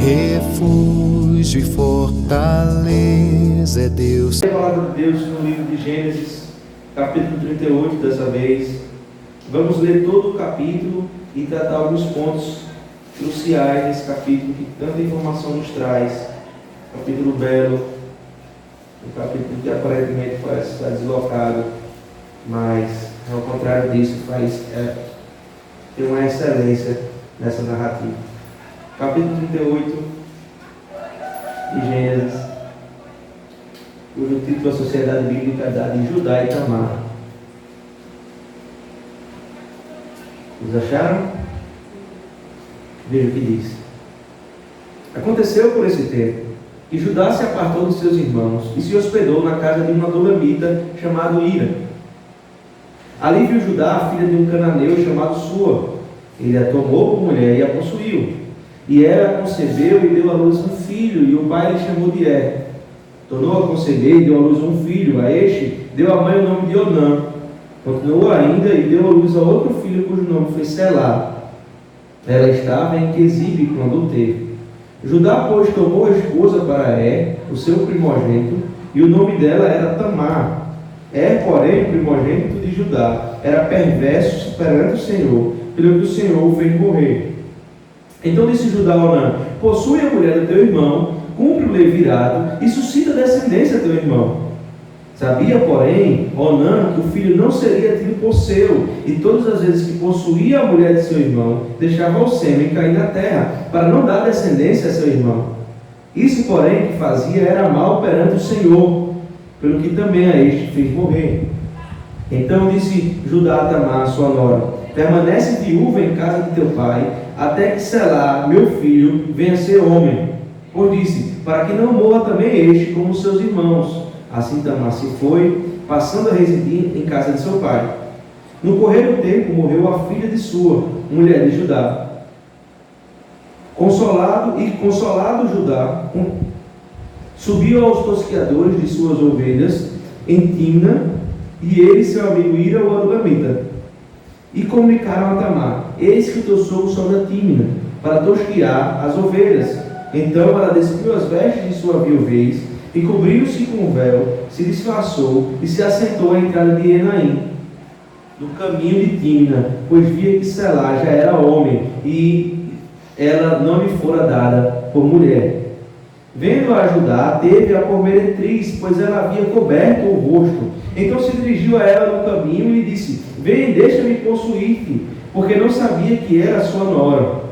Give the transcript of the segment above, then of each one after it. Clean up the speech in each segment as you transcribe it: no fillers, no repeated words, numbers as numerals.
refúgio e fortaleza é Deus. A palavra de Deus no livro de Gênesis, capítulo 38, dessa vez. Vamos ler todo o capítulo e tratar alguns pontos cruciais nesse capítulo que tanta informação nos traz. Capítulo belo, um capítulo que aparentemente parece estar deslocado, mas ao contrário disso tem uma excelência nessa narrativa. Capítulo 38 de Gênesis, cujo título a Sociedade Bíblica dá de Judá e Tamar. Vocês acharam? Veja o que diz. Aconteceu por esse tempo que Judá se apartou dos seus irmãos e se hospedou na casa de um adulamita chamado Ira. Ali viu Judá a filha de um cananeu chamado Sua. Ele a tomou por mulher e a possuiu. E ela a concebeu e deu à luz um filho, e o pai lhe chamou de Tornou a conceber e deu à luz um filho. A este deu a mãe o nome de Onã. Continuou ainda e deu à luz a outro filho, cujo nome foi Selá. Ela estava em Quezibe quando o teve. Judá, pois, tomou a esposa para o seu primogênito, e o nome dela era Tamar. Porém, o primogênito de Judá era perverso perante o Senhor, pelo que o Senhor o fez morrer. Então disse Judá a Onã: possui a mulher do teu irmão, cumpre o levirado e suscita descendência a teu irmão. Sabia, porém, Onã que o filho não seria tido por seu, e todas as vezes que possuía a mulher de seu irmão, deixava o sêmen cair na terra, para não dar descendência a seu irmão. Isso, porém, que fazia era mal perante o Senhor, pelo que também a este fez morrer. Então disse Judá a Tamar, sua nora: permanece viúva em casa de teu pai, até que Selá, meu filho, venha a ser homem. Pois disse: para que não morra também este como seus irmãos. Assim Tamar se foi, passando a residir em casa de seu pai. No correr do tempo morreu a filha de Sua, mulher de Judá. Consolado Judá, subiu aos tosqueadores de suas ovelhas em Timna, e ele e seu amigo Ira o adulamita. E comunicaram a Tamar: eis que o teu sogro sobe a Timna, para tosquear as ovelhas. Então ela despiu as vestes de sua viuvez, e cobriu-se com o véu, se disfarçou e se assentou à entrada de Enaim, no caminho de Timna, pois via que Selá já era homem, e ela não lhe fora dada por mulher. Vendo-a Judá, teve-a por meretriz, pois ela havia coberto o rosto. Então se dirigiu a ela no caminho e lhe disse: vem, deixa-me possuir-te, porque não sabia que era sua nora.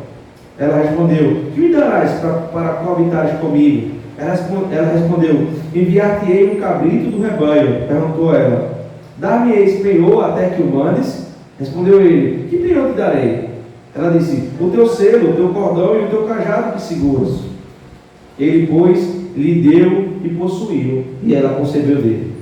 Ela respondeu: que me darás para coabitares comigo? Ela respondeu: enviar-te-ei um cabrito do rebanho. Perguntou ela: dar-me-eis penhor até que o mandes? Respondeu ele: que penhor te darei? Ela disse: o teu selo, o teu cordão e o teu cajado que seguras. Ele, pois, lhe deu e possuiu, e ela concebeu dele.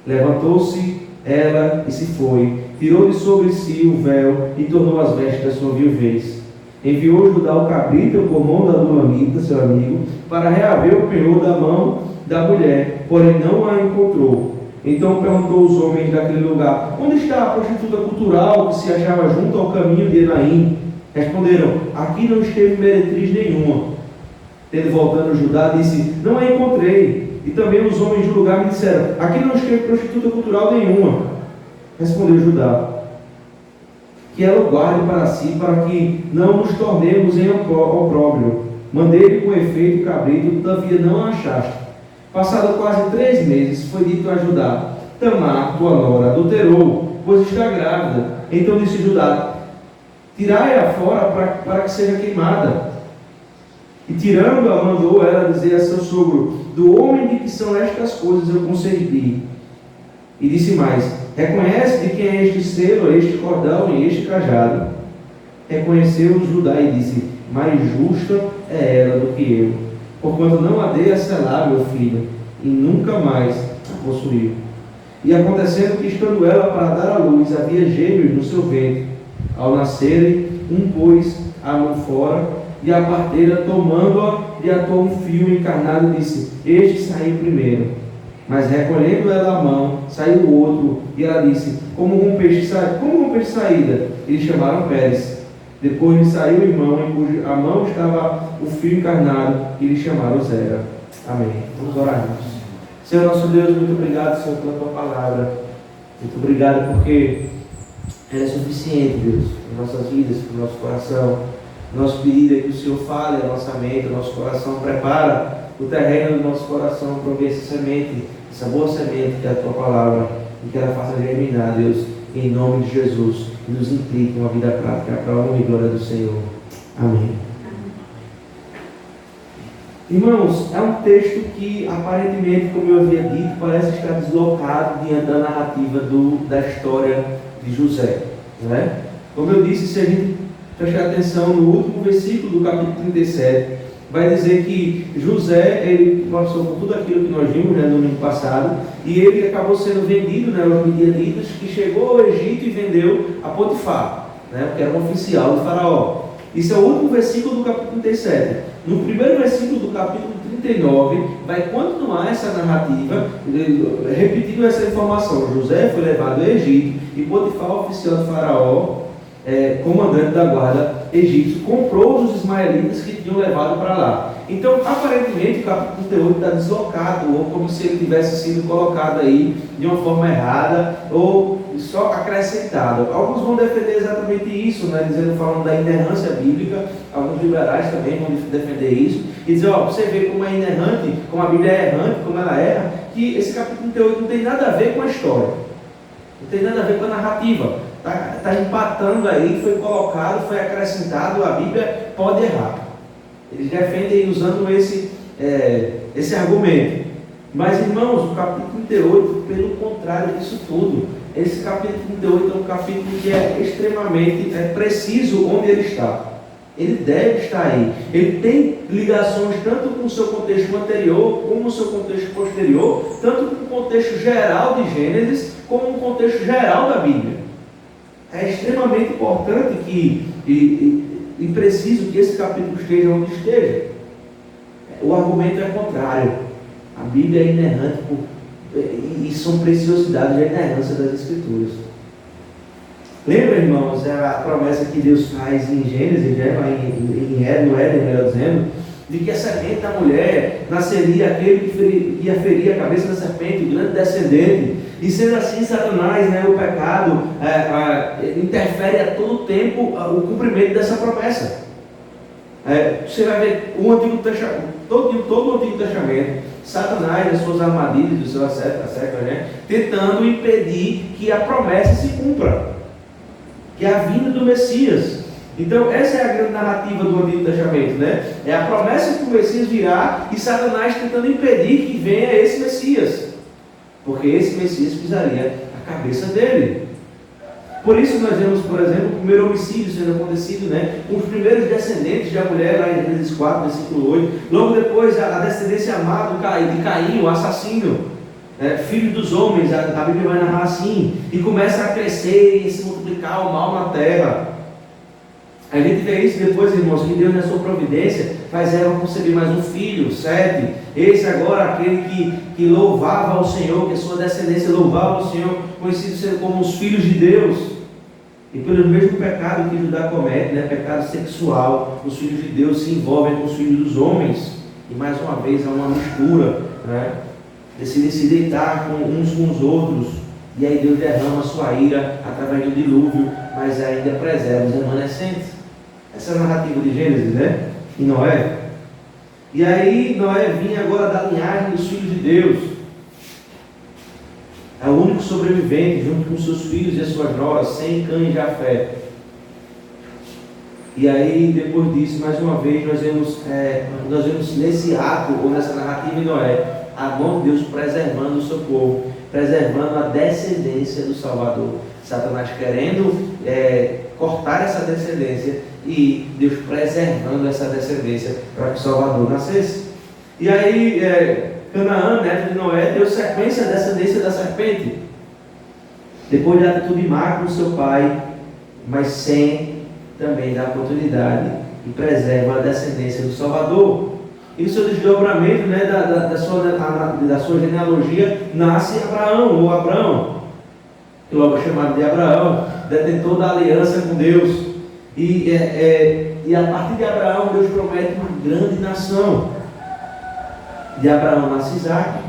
Levantou-se ela e se foi, tirou de sobre si o véu e tornou as vestes da sua viuvez. Enviou Judá o cabrito por mão da adulamita, seu amigo, para reaver o penhor da mão da mulher, porém não a encontrou. Então perguntou os homens daquele lugar: onde está a prostituta cultural que se achava junto ao caminho de Enaim? Responderam: aqui não esteve meretriz nenhuma. Tendo voltando Judá, disse: não a encontrei. E também os homens do lugar me disseram: aqui não esteve prostituta cultural nenhuma. Respondeu Judá: que ela o guarde para si, para que não nos tornemos em opróbrio. Mandei-lhe com efeito o cabrito, todavia não a achaste. Passado quase 3 meses, foi dito a Judá: Tamar, tua nora, adulterou, pois está grávida. Então disse Judá: tirai-a fora para que seja queimada. E tirando-a, mandou ela dizer a seu sogro: do homem de que são estas coisas eu concebi. E disse mais: reconhece de quem é este selo, este cordão e este cajado. Reconheceu Judá e disse: mais justa é ela do que eu, porquanto não a dei a Selá, meu filho, e nunca mais a possuiu. E acontecendo que, estando ela para dar à luz, havia gêmeos no seu ventre. Ao nascerem, um pôs a mão fora, e a parteira, tomando-a, lhe atou um fio encarnado e disse: este saiu primeiro. Mas recolhendo ela a mão, saiu o outro, e ela disse: como rompeste saída? E lhe chamaram Pérez. Depois lhe saiu o irmão, em cuja a mão estava o filho encarnado, e lhe chamaram Zera. Amém. Vamos orar juntos. Senhor nosso Deus, muito obrigado, Senhor, pela tua palavra. Muito obrigado porque ela é suficiente, Deus, em nossas vidas, para o nosso coração. Nosso pedido é que o Senhor fale a nossa mente, o nosso coração, prepara o terreno do nosso coração para ouvir essa semente, essa boa semente que é a tua palavra, e que ela faça germinar, Deus, em nome de Jesus, e nos implique uma vida prática para a honra e glória do Senhor. Amém. Irmãos, é um texto que aparentemente, como eu havia dito, parece estar deslocado diante da narrativa da história de José, né? Como eu disse, se a gente prestar atenção no último versículo do capítulo 37, vai dizer que José, ele passou por tudo aquilo que nós vimos, né, no domingo passado, e ele acabou sendo vendido, né, aos midianitas, que chegou ao Egito e vendeu a Potifar, né, que era um oficial do faraó. Isso é o último versículo do capítulo 37. No primeiro versículo do capítulo 39, vai continuar essa narrativa, repetindo essa informação. José foi levado ao Egito e Potifar, oficial do faraó, comandante da guarda egípcio, comprou os ismaelitas que tinham levado para lá. Então, aparentemente, o capítulo 38 está deslocado, ou como se ele tivesse sido colocado aí de uma forma errada, ou só acrescentado. Alguns vão defender exatamente isso, né, falando da inerrância bíblica. Alguns liberais também vão defender isso, e dizer, você vê como é inerrante, como a Bíblia é errante, como ela erra, que esse capítulo 38 não tem nada a ver com a história, não tem nada a ver com a narrativa. Está empatando aí, foi colocado, foi acrescentado, a Bíblia pode errar. Eles defendem usando esse argumento. Mas, irmãos, o capítulo 38, pelo contrário disso tudo, esse capítulo 38 é um capítulo que é extremamente preciso onde ele está. Ele deve estar aí. Ele tem ligações tanto com o seu contexto anterior, como o seu contexto posterior, tanto com o contexto geral de Gênesis, como o contexto geral da Bíblia. É extremamente importante e preciso que esse capítulo esteja onde esteja. O argumento é contrário. A Bíblia é inerrante e são preciosidades da inerrância das Escrituras. Lembra, irmãos, a promessa que Deus faz em Gênesis, no Éden, melhor dizendo, de que a semente da mulher nasceria aquele que ia ferir a cabeça da serpente, o grande descendente. E sendo assim, Satanás, o pecado, interfere a todo tempo o cumprimento dessa promessa. Você vai ver o Antigo Testamento, todo o Antigo Testamento, Satanás, as suas armadilhas, os seus acertos, tentando impedir que a promessa se cumpra, que é a vinda do Messias. Então, essa é a grande narrativa do Antigo Testamento, É a promessa que o Messias virá e Satanás tentando impedir que venha esse Messias, porque esse Messias pisaria a cabeça dele. Por isso nós vemos, por exemplo, o primeiro homicídio sendo acontecido, com os primeiros descendentes da mulher, lá em Gênesis 4, versículo 8. Logo depois, a descendência amada de Caim, o assassino, filho dos homens, a Bíblia vai narrar assim, e começa a crescer e se multiplicar o mal na terra. A gente vê isso depois, irmãos, que Deus, na sua providência, faz Eva conceber mais um filho, Sete. Esse agora, aquele que louvava ao Senhor, que a sua descendência louvava ao Senhor, conhecido sendo como os filhos de Deus. E pelo mesmo pecado que Judá comete, pecado sexual, os filhos de Deus se envolvem com os filhos dos homens. E mais uma vez há uma mistura, decidem se deitar uns com os outros. E aí Deus derrama a sua ira através do dilúvio, mas ainda preserva os remanescentes. Essa é a narrativa de Gênesis, E Noé. E aí Noé vinha agora da linhagem dos filhos de Deus. É o único sobrevivente, junto com seus filhos e as suas noras, Sem, Cã e Jafé. E aí, depois disso, mais uma vez, nós vemos nesse ato, ou nessa narrativa de Noé, a mão de Deus preservando o seu povo, preservando a descendência do Salvador. Satanás querendo cortar essa descendência e Deus preservando essa descendência para que o Salvador nascesse. E aí, Canaã, neto de Noé, deu sequência à descendência da serpente. Depois da atitude má com seu pai, mas Sem também dá oportunidade e preserva a descendência do Salvador. E no seu desdobramento, da sua genealogia, nasce Abraão, ou Abrão, que logo é chamado de Abraão, detentor da aliança com Deus. E a partir de Abraão, Deus promete uma grande nação. De Abraão nasce Isaac,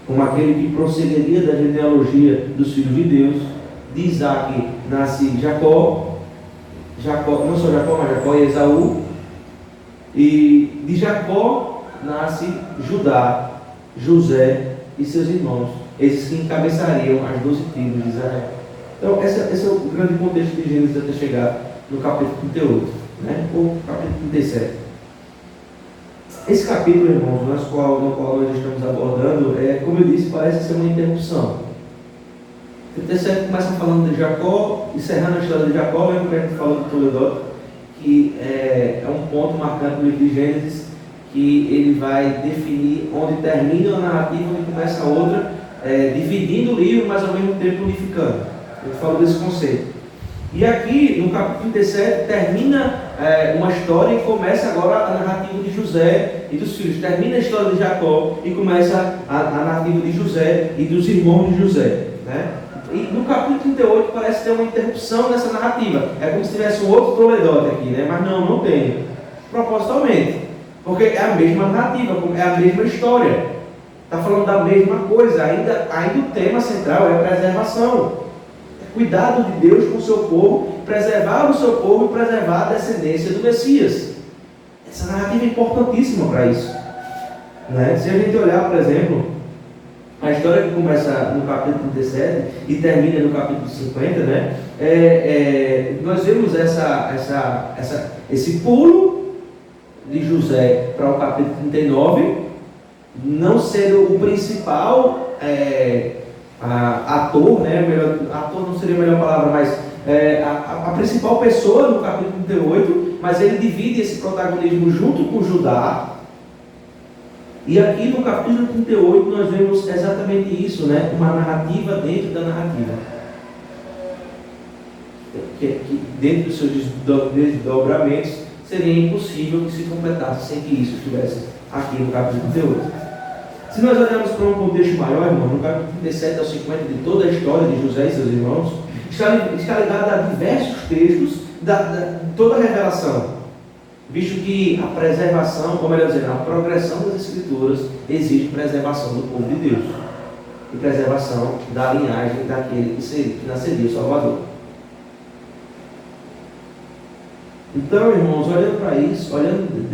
como aquele que procederia da genealogia dos filhos de Deus. De Isaac nasce Jacó, não só Jacó, mas Jacó e Esaú. E de Jacó nasce Judá, José e seus irmãos, esses que encabeçariam as 12 tribos de Israel. Então, esse é o grande contexto de Gênesis até chegar no capítulo 38, né? Ou capítulo 37. Esse capítulo, irmãos, no qual nós estamos abordando, como eu disse, parece ser uma interrupção. O 37 começa falando de Jacó, encerrando a história de Jacó, lembra que a gente falou do Toledo, que é um ponto marcante no livro de Gênesis, que ele vai definir onde termina a narrativa, onde começa a outra, dividindo o livro, mas ao mesmo tempo unificando. Ele falou desse conceito. E aqui, no capítulo 37, termina uma história e começa agora a narrativa de José e dos filhos. Termina a história de Jacó e começa a narrativa de José e dos irmãos de José, né? E no capítulo 38 parece ter uma interrupção nessa narrativa. É como se tivesse um outro Toledote aqui, né? Mas não tem. Propositalmente. Porque é a mesma narrativa, é a mesma história. Está falando da mesma coisa. Ainda o tema central é a preservação. Cuidado de Deus com o seu povo, preservar o seu povo e preservar a descendência do Messias. Essa narrativa é importantíssima para isso, né? Se a gente olhar, por exemplo, a história que começa no capítulo 37 e termina no capítulo 50, né? Nós vemos esse pulo de José para o capítulo 39, não sendo o principal ator, né? Ator não seria a melhor palavra, mas a principal pessoa no capítulo 38, mas ele divide esse protagonismo junto com Judá. E aqui no capítulo 38 nós vemos exatamente isso, né? Uma narrativa dentro da narrativa, que dentro dos seus desdobramentos seria impossível que se completasse sem que isso estivesse aqui no capítulo 38. Se nós olharmos para um contexto maior, irmão, no capítulo 37 ao 50 de toda a história de José e seus irmãos, está ligado a diversos textos de toda a revelação, visto que a preservação, ou melhor dizendo, a progressão das Escrituras exige preservação do povo de Deus e preservação da linhagem daquele que nasceria o Salvador. Então, irmãos, olhando para isso, olhando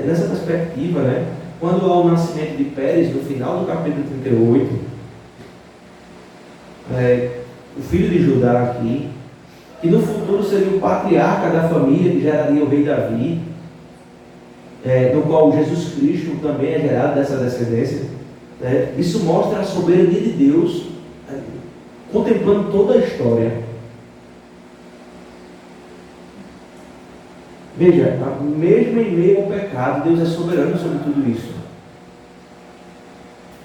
nessa perspectiva, né? Quando há o nascimento de Pérez, no final do capítulo 38, o filho de Judá aqui, que no futuro seria o patriarca da família, que geraria o rei Davi, no qual Jesus Cristo também é gerado dessa descendência, isso mostra a soberania de Deus, contemplando toda a história. Veja, mesmo em meio ao pecado, Deus é soberano sobre tudo isso.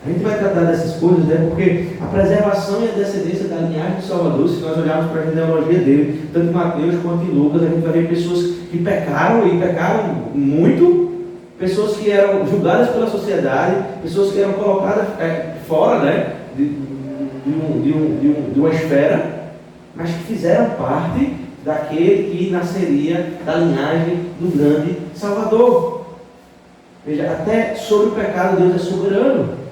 A gente vai tratar dessas coisas, né? Porque a preservação e a descendência da linhagem do Salvador, se nós olharmos para a genealogia dele, tanto em Mateus quanto em Lucas, a gente vai ver pessoas que pecaram e pecaram muito, pessoas que eram julgadas pela sociedade, pessoas que eram colocadas fora, né? de uma esfera, mas que fizeram parte daquele que nasceria da linhagem do grande Salvador. Veja, até sobre o pecado Deus é soberano.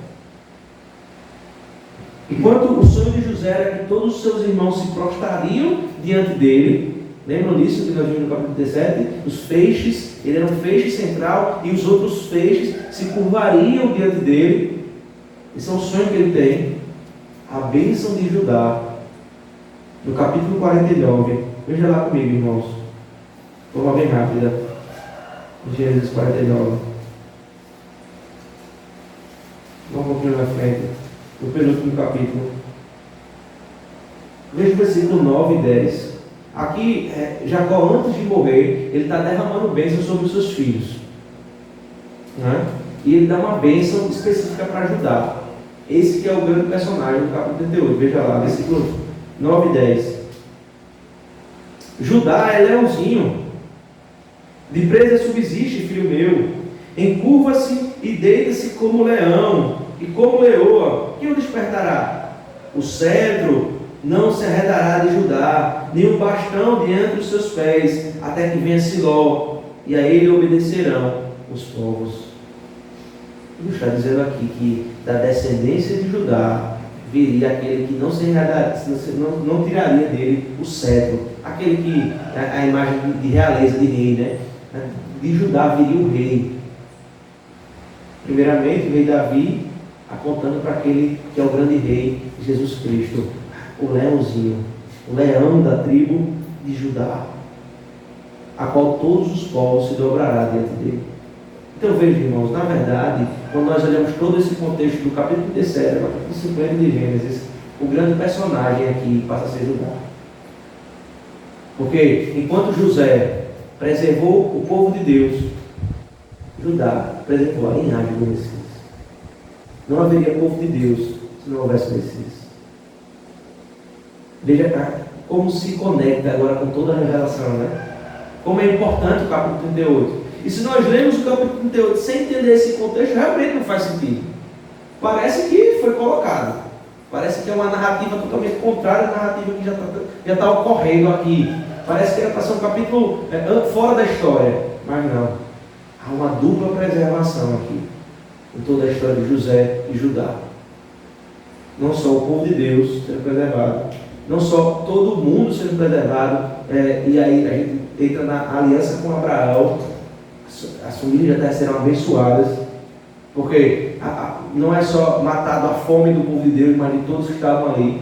Enquanto o sonho de José era que todos os seus irmãos se prostrariam diante dele, lembram disso que nós vimos no capítulo 17? Os feixes, ele era um feixe central e os outros feixes se curvariam diante dele. Esse é um sonho que ele tem. A bênção de Judá, no capítulo 49. Veja lá comigo, irmãos. Forma bem rápida. Gênesis 49. Vamos um pouquinho na frente. O penúltimo capítulo. Veja o versículo 9 e 10. Aqui, Jacó, antes de morrer, ele está derramando bênção sobre os seus filhos, né? E ele dá uma bênção específica para Judá. Esse que é o grande personagem do capítulo 38. Veja lá, versículo 9 e 10. Judá é leãozinho, de presa subsiste, filho meu, encurva-se e deita-se como leão, e como leoa, quem o despertará? O cedro não se arredará de Judá, nem um bastão diante dos seus pés, até que venha Siló, e a ele obedecerão os povos. Ele está dizendo aqui que da descendência de Judá viria aquele que não se arredaria, não tiraria dele o cetro, aquele que, a imagem de realeza, de rei, né? De Judá viria o rei. Primeiramente, o rei Davi, apontando para aquele que é o grande rei, Jesus Cristo, o leãozinho, o leão da tribo de Judá, a qual todos os povos se dobrará diante dele. Então veja, irmãos, na verdade, quando nós olhamos todo esse contexto do capítulo 37, capítulo 50 de Gênesis, o grande personagem aqui passa a ser Judá. Porque enquanto José preservou o povo de Deus, Judá preservou a linhagem do Messias. Não haveria povo de Deus se não houvesse Messias. Veja como se conecta agora com toda a revelação, né? Como é importante o capítulo 38. E se nós lemos o capítulo 38 sem entender esse contexto, realmente não faz sentido. Parece que foi colocado. Parece que é uma narrativa totalmente contrária à narrativa que já está ocorrendo aqui. Parece que era para ser um capítulo fora da história. Mas não. Há uma dupla preservação aqui em toda a história de José e Judá. Não só o povo de Deus sendo preservado, não só todo mundo sendo preservado, e aí a gente entra na aliança com Abraão, as famílias já serão abençoadas, porque não é só matado a fome do povo de Deus, mas de todos que estavam ali,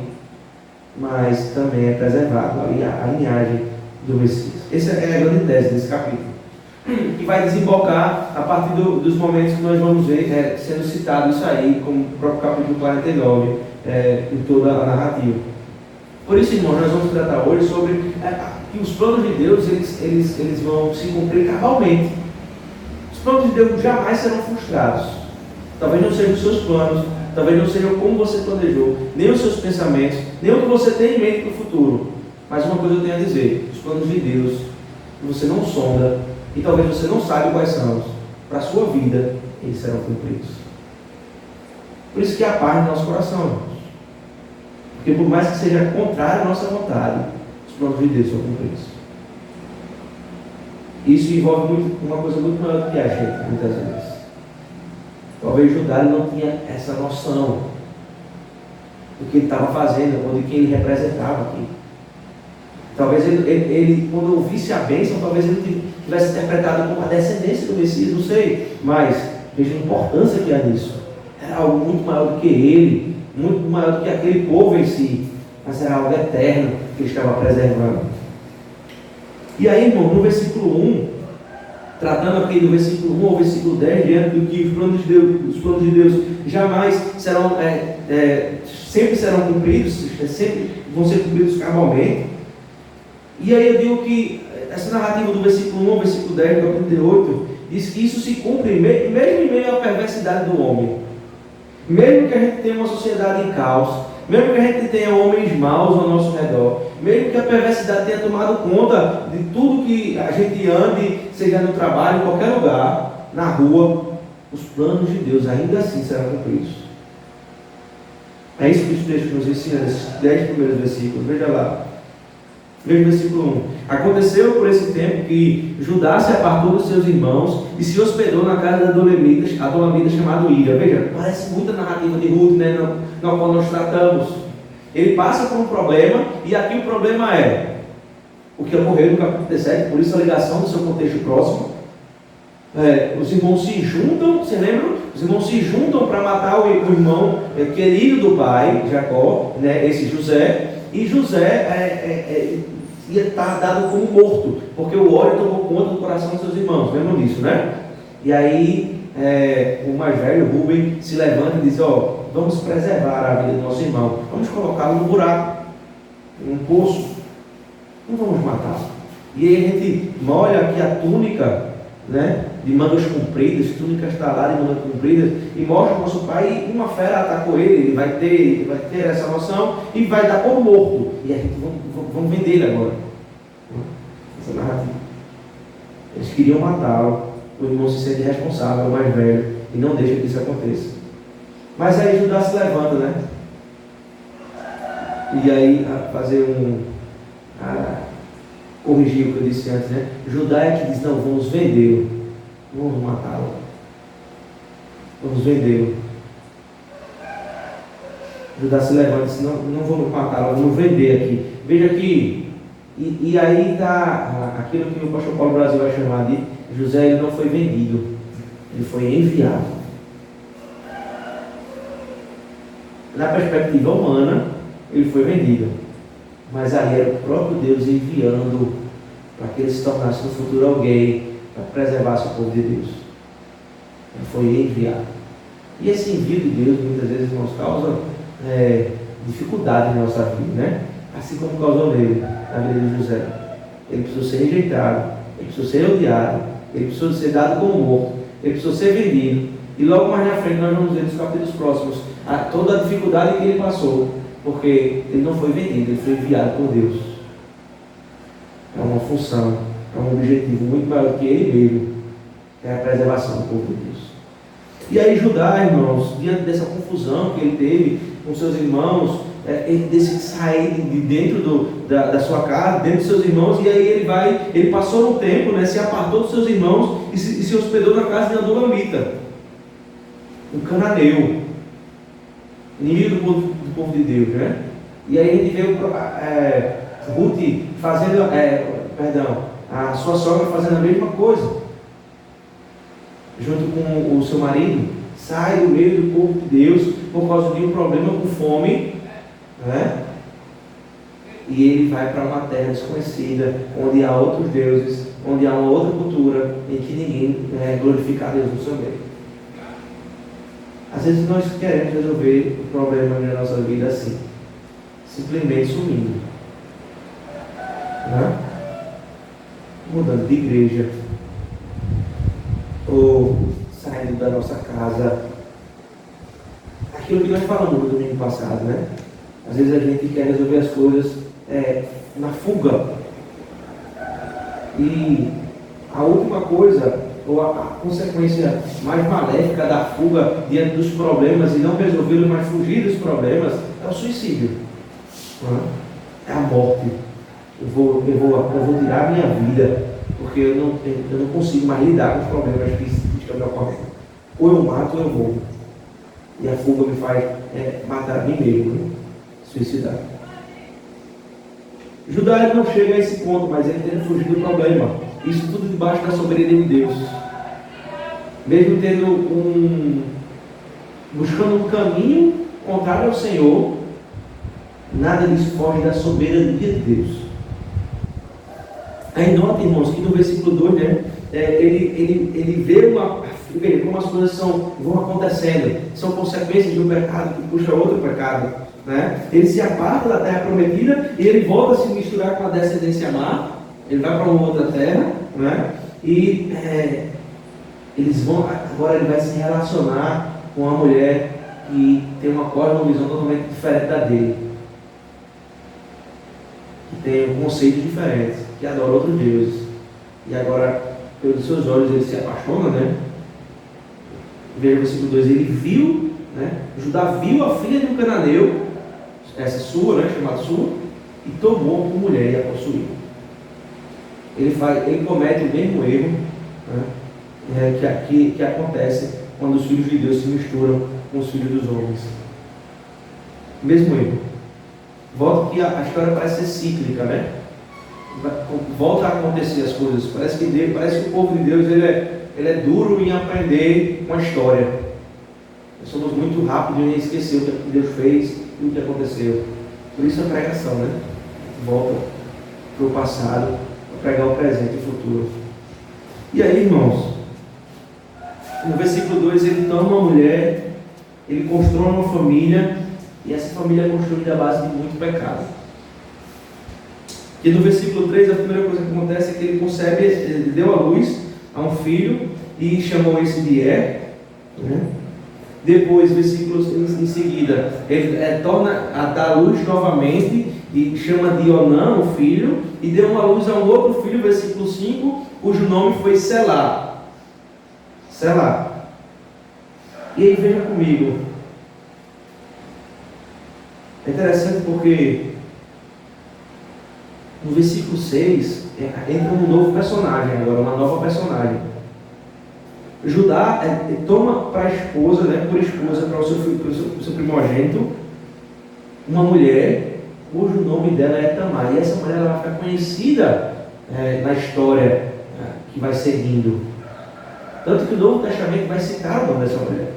mas também é preservado ali a linhagem do Messias. Essa é a grande tese desse capítulo, que vai desembocar a partir dos momentos que nós vamos ver sendo citado isso aí, como o próprio capítulo 49, em toda a narrativa. Por isso, irmãos, nós vamos tratar hoje sobre que os planos de Deus eles vão se cumprir cabalmente. Os planos de Deus jamais serão frustrados. Talvez não sejam os seus planos, talvez não sejam como você planejou, nem os seus pensamentos, nem o que você tem em mente para o futuro. Mas uma coisa eu tenho a dizer: os planos de Deus, que você não sonda, e talvez você não saiba quais são, para a sua vida, eles serão cumpridos. Por isso que há paz no nosso coração, irmãos. Porque por mais que seja contrário à nossa vontade, os planos de Deus são cumpridos. Isso envolve uma coisa muito maior do que a gente, muitas vezes. Talvez Judá não tinha essa noção do que ele estava fazendo, ou de quem ele representava aqui. Talvez ele, quando ouvisse a bênção, talvez ele tivesse interpretado como a descendência do Messias, não sei. Mas veja a importância que há nisso. Era algo muito maior do que ele, muito maior do que aquele povo em si, mas era algo eterno que ele estava preservando. E aí, irmão, no versículo 1, tratando aqui do versículo 1 ao versículo 10, diante do que os planos de Deus jamais serão, sempre serão cumpridos, sempre vão ser cumpridos cabalmente. E aí eu digo que essa narrativa do versículo 1 ao versículo 10, do capítulo 38, diz que isso se cumpre mesmo em meio à perversidade do homem. Mesmo que a gente tenha uma sociedade em caos, mesmo que a gente tenha homens maus ao nosso redor, mesmo que a perversidade tenha tomado conta de tudo que a gente ande, seja no trabalho, em qualquer lugar, na rua, os planos de Deus ainda assim serão cumpridos. É isso que os textos nos ensinam, nesses 10 primeiros versículos. Veja lá. Veja o versículo 1. Aconteceu por esse tempo que Judá se apartou dos seus irmãos e se hospedou na casa da Adolamita chamada Ira. Veja, parece muito a narrativa de Ruth, né, na qual nós tratamos. Ele passa por um problema, e aqui o problema é o que ocorreu no capítulo 17, por isso a ligação do seu contexto próximo. Os irmãos se juntam, você lembra? Os irmãos se juntam para matar o irmão querido do pai, Jacó, né, esse José, e José ia estar dado como morto, porque o ódio tomou conta do coração dos seus irmãos, lembram disso, né? E aí o mais velho, Rubem, se levanta e diz: vamos preservar a vida do nosso irmão, vamos colocá-lo no buraco, num poço, não vamos matá-lo. E aí a gente molha aqui a túnica, né, de mangas compridas, túnica estalada de mangas compridas, e mostra o nosso pai, e uma fera atacou ele vai ter essa noção e vai dar por morto. E a gente vamos vender ele agora. Essa narrativa. Eles queriam matá-lo, o irmão se sente responsável, o mais velho, e não deixa que isso aconteça. Mas aí Judá se levanta, né? E aí, fazer corrigir o que eu disse antes, né? Judá é que diz: não, vamos vendê-lo, vamos matá-lo, vamos vendê-lo. Judá se levanta e diz: não vamos matá-lo, vamos vender aqui. Veja que, e aí está aquilo que o pastor Paulo Brasil vai chamar de José. Ele não foi vendido, ele foi enviado. Na perspectiva humana, ele foi vendido, mas aí era o próprio Deus enviando para que ele se tornasse no futuro alguém para preservar o povo de Deus. Ele foi enviado. E esse envio de Deus muitas vezes nos causa dificuldade na nossa vida, né? Assim como causou nele, na vida de José. Ele precisou ser rejeitado, ele precisou ser odiado, ele precisou ser dado como morto, ele precisou ser vendido. E logo mais na frente nós vamos ver nos capítulos próximos toda a dificuldade que ele passou, porque ele não foi vendido, ele foi enviado por Deus. É uma função, é um objetivo muito maior que ele mesmo, que é a preservação do povo de Deus. E aí Judá, irmãos, diante dessa confusão que ele teve com seus irmãos, ele decide sair de dentro da sua casa, dentro dos seus irmãos, e aí ele passou um tempo, né, se apartou dos seus irmãos e se hospedou na casa de Adulamita, um cananeu, inimigo do povo de Deus, né? E aí a gente vê Ruth fazendo, a sua sogra fazendo a mesma coisa, junto com o seu marido, sai do meio do povo de Deus por causa de um problema com fome, né? E ele vai para uma terra desconhecida, onde há outros deuses, onde há uma outra cultura, em que ninguém glorifica a Deus no seu meio. Às vezes nós queremos resolver o problema da nossa vida assim, simplesmente sumindo, né? Mudando de igreja, ou saindo da nossa casa. Aquilo que nós falamos no domingo passado, né? Às vezes a gente quer resolver as coisas na fuga, e a última coisa, ou a consequência mais maléfica da fuga diante dos problemas e não resolvê-los, mas fugir dos problemas, é o suicídio, é a morte. Eu vou tirar a minha vida, porque eu não consigo mais lidar com os problemas que estão me ocorrendo. Ou eu mato ou eu morro. E a fuga me faz matar a mim mesmo, né? Suicidar. Judá ele não chega a esse ponto, mas ele tenta fugir do problema. Isso tudo debaixo da soberania de Deus. Mesmo buscando um caminho contrário ao Senhor, nada lhes foge da soberania de Deus. Aí nota, irmãos, que no versículo 2, né, ele vê como as coisas vão acontecendo, são consequências de um pecado que puxa outro pecado, né? Ele se aparta da terra prometida e ele volta a se misturar com a descendência má. Ele vai para uma outra terra, né? E agora ele vai se relacionar com uma mulher que tem uma visão totalmente diferente da dele, que tem conceitos diferentes, que adora outros deuses. E agora, pelos seus olhos, ele se apaixona, né? Veja o versículo 2, ele viu, né? Judá viu a filha de um cananeu, essa sua, né? Chamada sua, e tomou como mulher e a possuiu. Ele comete o mesmo erro, né? Que acontece quando os filhos de Deus se misturam com os filhos dos homens. Mesmo erro. Volta que a história parece ser cíclica, né? Volta a acontecer as coisas. Parece que o povo de Deus ele é duro em aprender com a história. Nós somos muito rápidos em esquecer o que Deus fez e o que aconteceu. Por isso a pregação, né? Volta para o passado, para pregar o presente e o futuro. E aí, irmãos, no versículo 2, ele toma uma mulher, ele constrói uma família, e essa família é construída à base de muito pecado. E no versículo 3, a primeira coisa que acontece é que ele deu à luz a um filho e chamou esse de né? Depois, versículos em seguida, ele torna a dar luz novamente e chama de Onã, o filho, e deu uma luz a um outro filho, versículo 5, cujo nome foi Selá. Selá. E aí veja comigo, É interessante porque no versículo 6 entra um novo personagem agora, uma nova personagem. Judá toma para a esposa, né, por esposa para o seu filho, para o seu primogênito, uma mulher cujo nome dela é Tamar. E essa mulher ela vai ficar conhecida na história que vai seguindo. Tanto que o Novo Testamento vai citar o nome dessa mulher.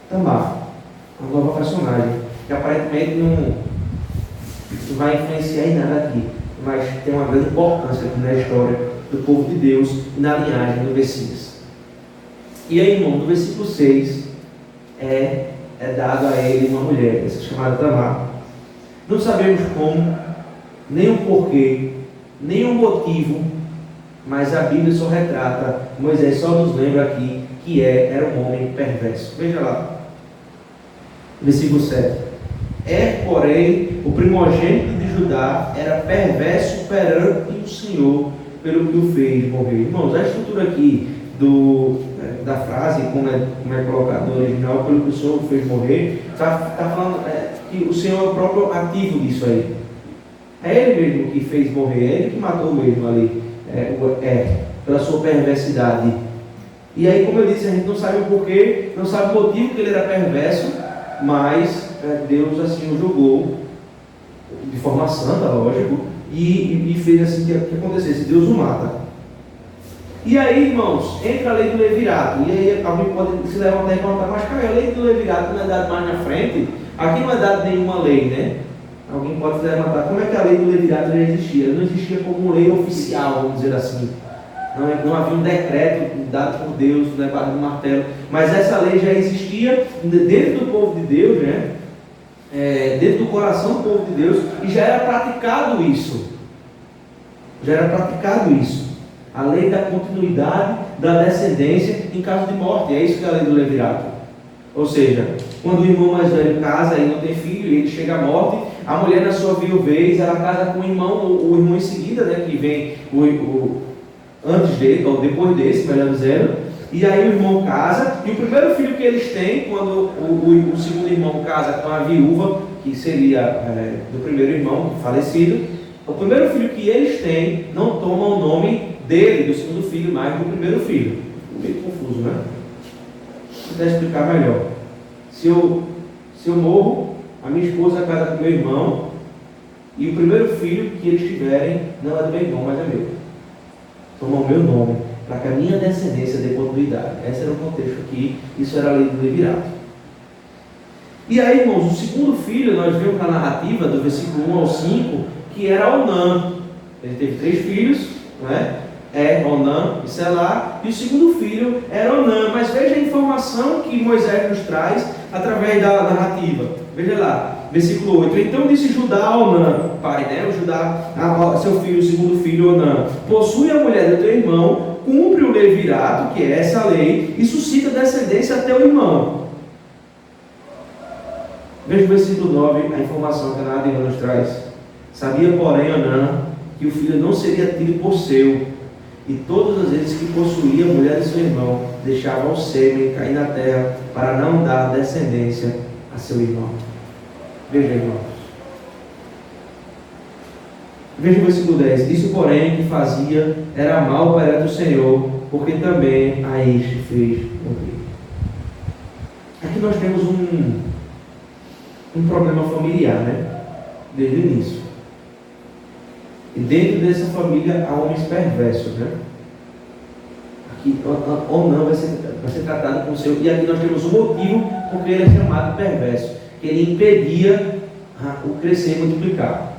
Tamar, uma nova personagem, que aparentemente não vai influenciar em nada aqui, mas tem uma grande importância aqui na história do povo de Deus e na linhagem do Messias. E aí, irmão, no versículo 6 é dado a ele uma mulher, essa chamada Tamar. Não sabemos como, nem o porquê, nem o motivo, mas a Bíblia só retrata, Moisés só nos lembra aqui que era um homem perverso. Veja lá, versículo 7. Porém, o primogênito de Judá era perverso perante o Senhor, pelo que o fez morrer. Irmãos, a estrutura aqui da frase, como é colocado no original, pelo que o Senhor fez morrer, está falando que o Senhor é o próprio ativo disso aí. É Ele mesmo que fez morrer, é Ele que matou mesmo ali, pela sua perversidade. E aí, como eu disse, a gente não sabe o porquê, não sabe o motivo que ele era perverso, mas Deus assim o julgou de forma santa, lógico, e fez assim que acontecesse. Deus o mata. E aí, irmãos, entra a lei do levirato. E aí alguém pode se levantar e perguntar, mas cara, a lei do levirato não é dada mais na frente? Aqui não é dada nenhuma lei, né? Alguém pode se levantar, como é que a lei do levirato já existia? Não existia como lei oficial, vamos dizer assim. Não havia um decreto dado por Deus, levado no martelo. Mas essa lei já existia dentro do povo de Deus, né? Dentro do coração do povo de Deus, e já era praticado isso. A lei da continuidade da descendência em caso de morte. É isso que é a lei do levirato. Ou seja, quando o irmão mais velho casa e não tem filho, e ele chega à morte, a mulher na sua viuvez, ela casa com o irmão em seguida, né, que vem antes dele, ou depois desse, melhor dizendo. E aí o irmão casa, e o primeiro filho que eles têm, quando o segundo irmão casa com a viúva, que seria do primeiro irmão falecido, o primeiro filho que eles têm não toma o nome dele, do segundo filho, mais do primeiro filho. Meio confuso, né? Vou tentar explicar melhor. Se eu morro, a minha esposa casa com meu irmão, e o primeiro filho que eles tiverem não é do meu irmão, mas é meu. Toma o meu nome, para que a minha descendência dê continuidade. Esse era o contexto aqui, isso era a lei do levirato. E aí, irmãos, o segundo filho, nós vemos na narrativa, do versículo 1 ao 5, que era Onã. Ele teve 3 filhos, não é? Onã e Selá, e o segundo filho era Onã. Mas veja a informação que Moisés nos traz através da narrativa. Veja lá, versículo 8. Então disse Judá a Onã, pai, né? O Judá, seu filho, o segundo filho, Onã: possui a mulher do teu irmão, cumpre o levirato, que é essa lei, e suscita descendência a teu irmão. Veja o versículo 9, a informação que a narrativa nos traz. Sabia, porém, Onã, que o filho não seria tido por seu, e todas as vezes que possuía a mulher de seu irmão, deixava o sêmen cair na terra, para não dar descendência a seu irmão. Veja, irmãos. Veja o versículo 10. Isso, porém, que fazia era mal perante o Senhor, porque também a este fez morrer. Aqui nós temos um problema familiar, né? Desde o início. E dentro dessa família há homens perversos, né? Aqui, ou não, vai ser tratado com o seu. E aqui nós temos um motivo porque ele é chamado perverso, que ele impedia o crescer e multiplicar.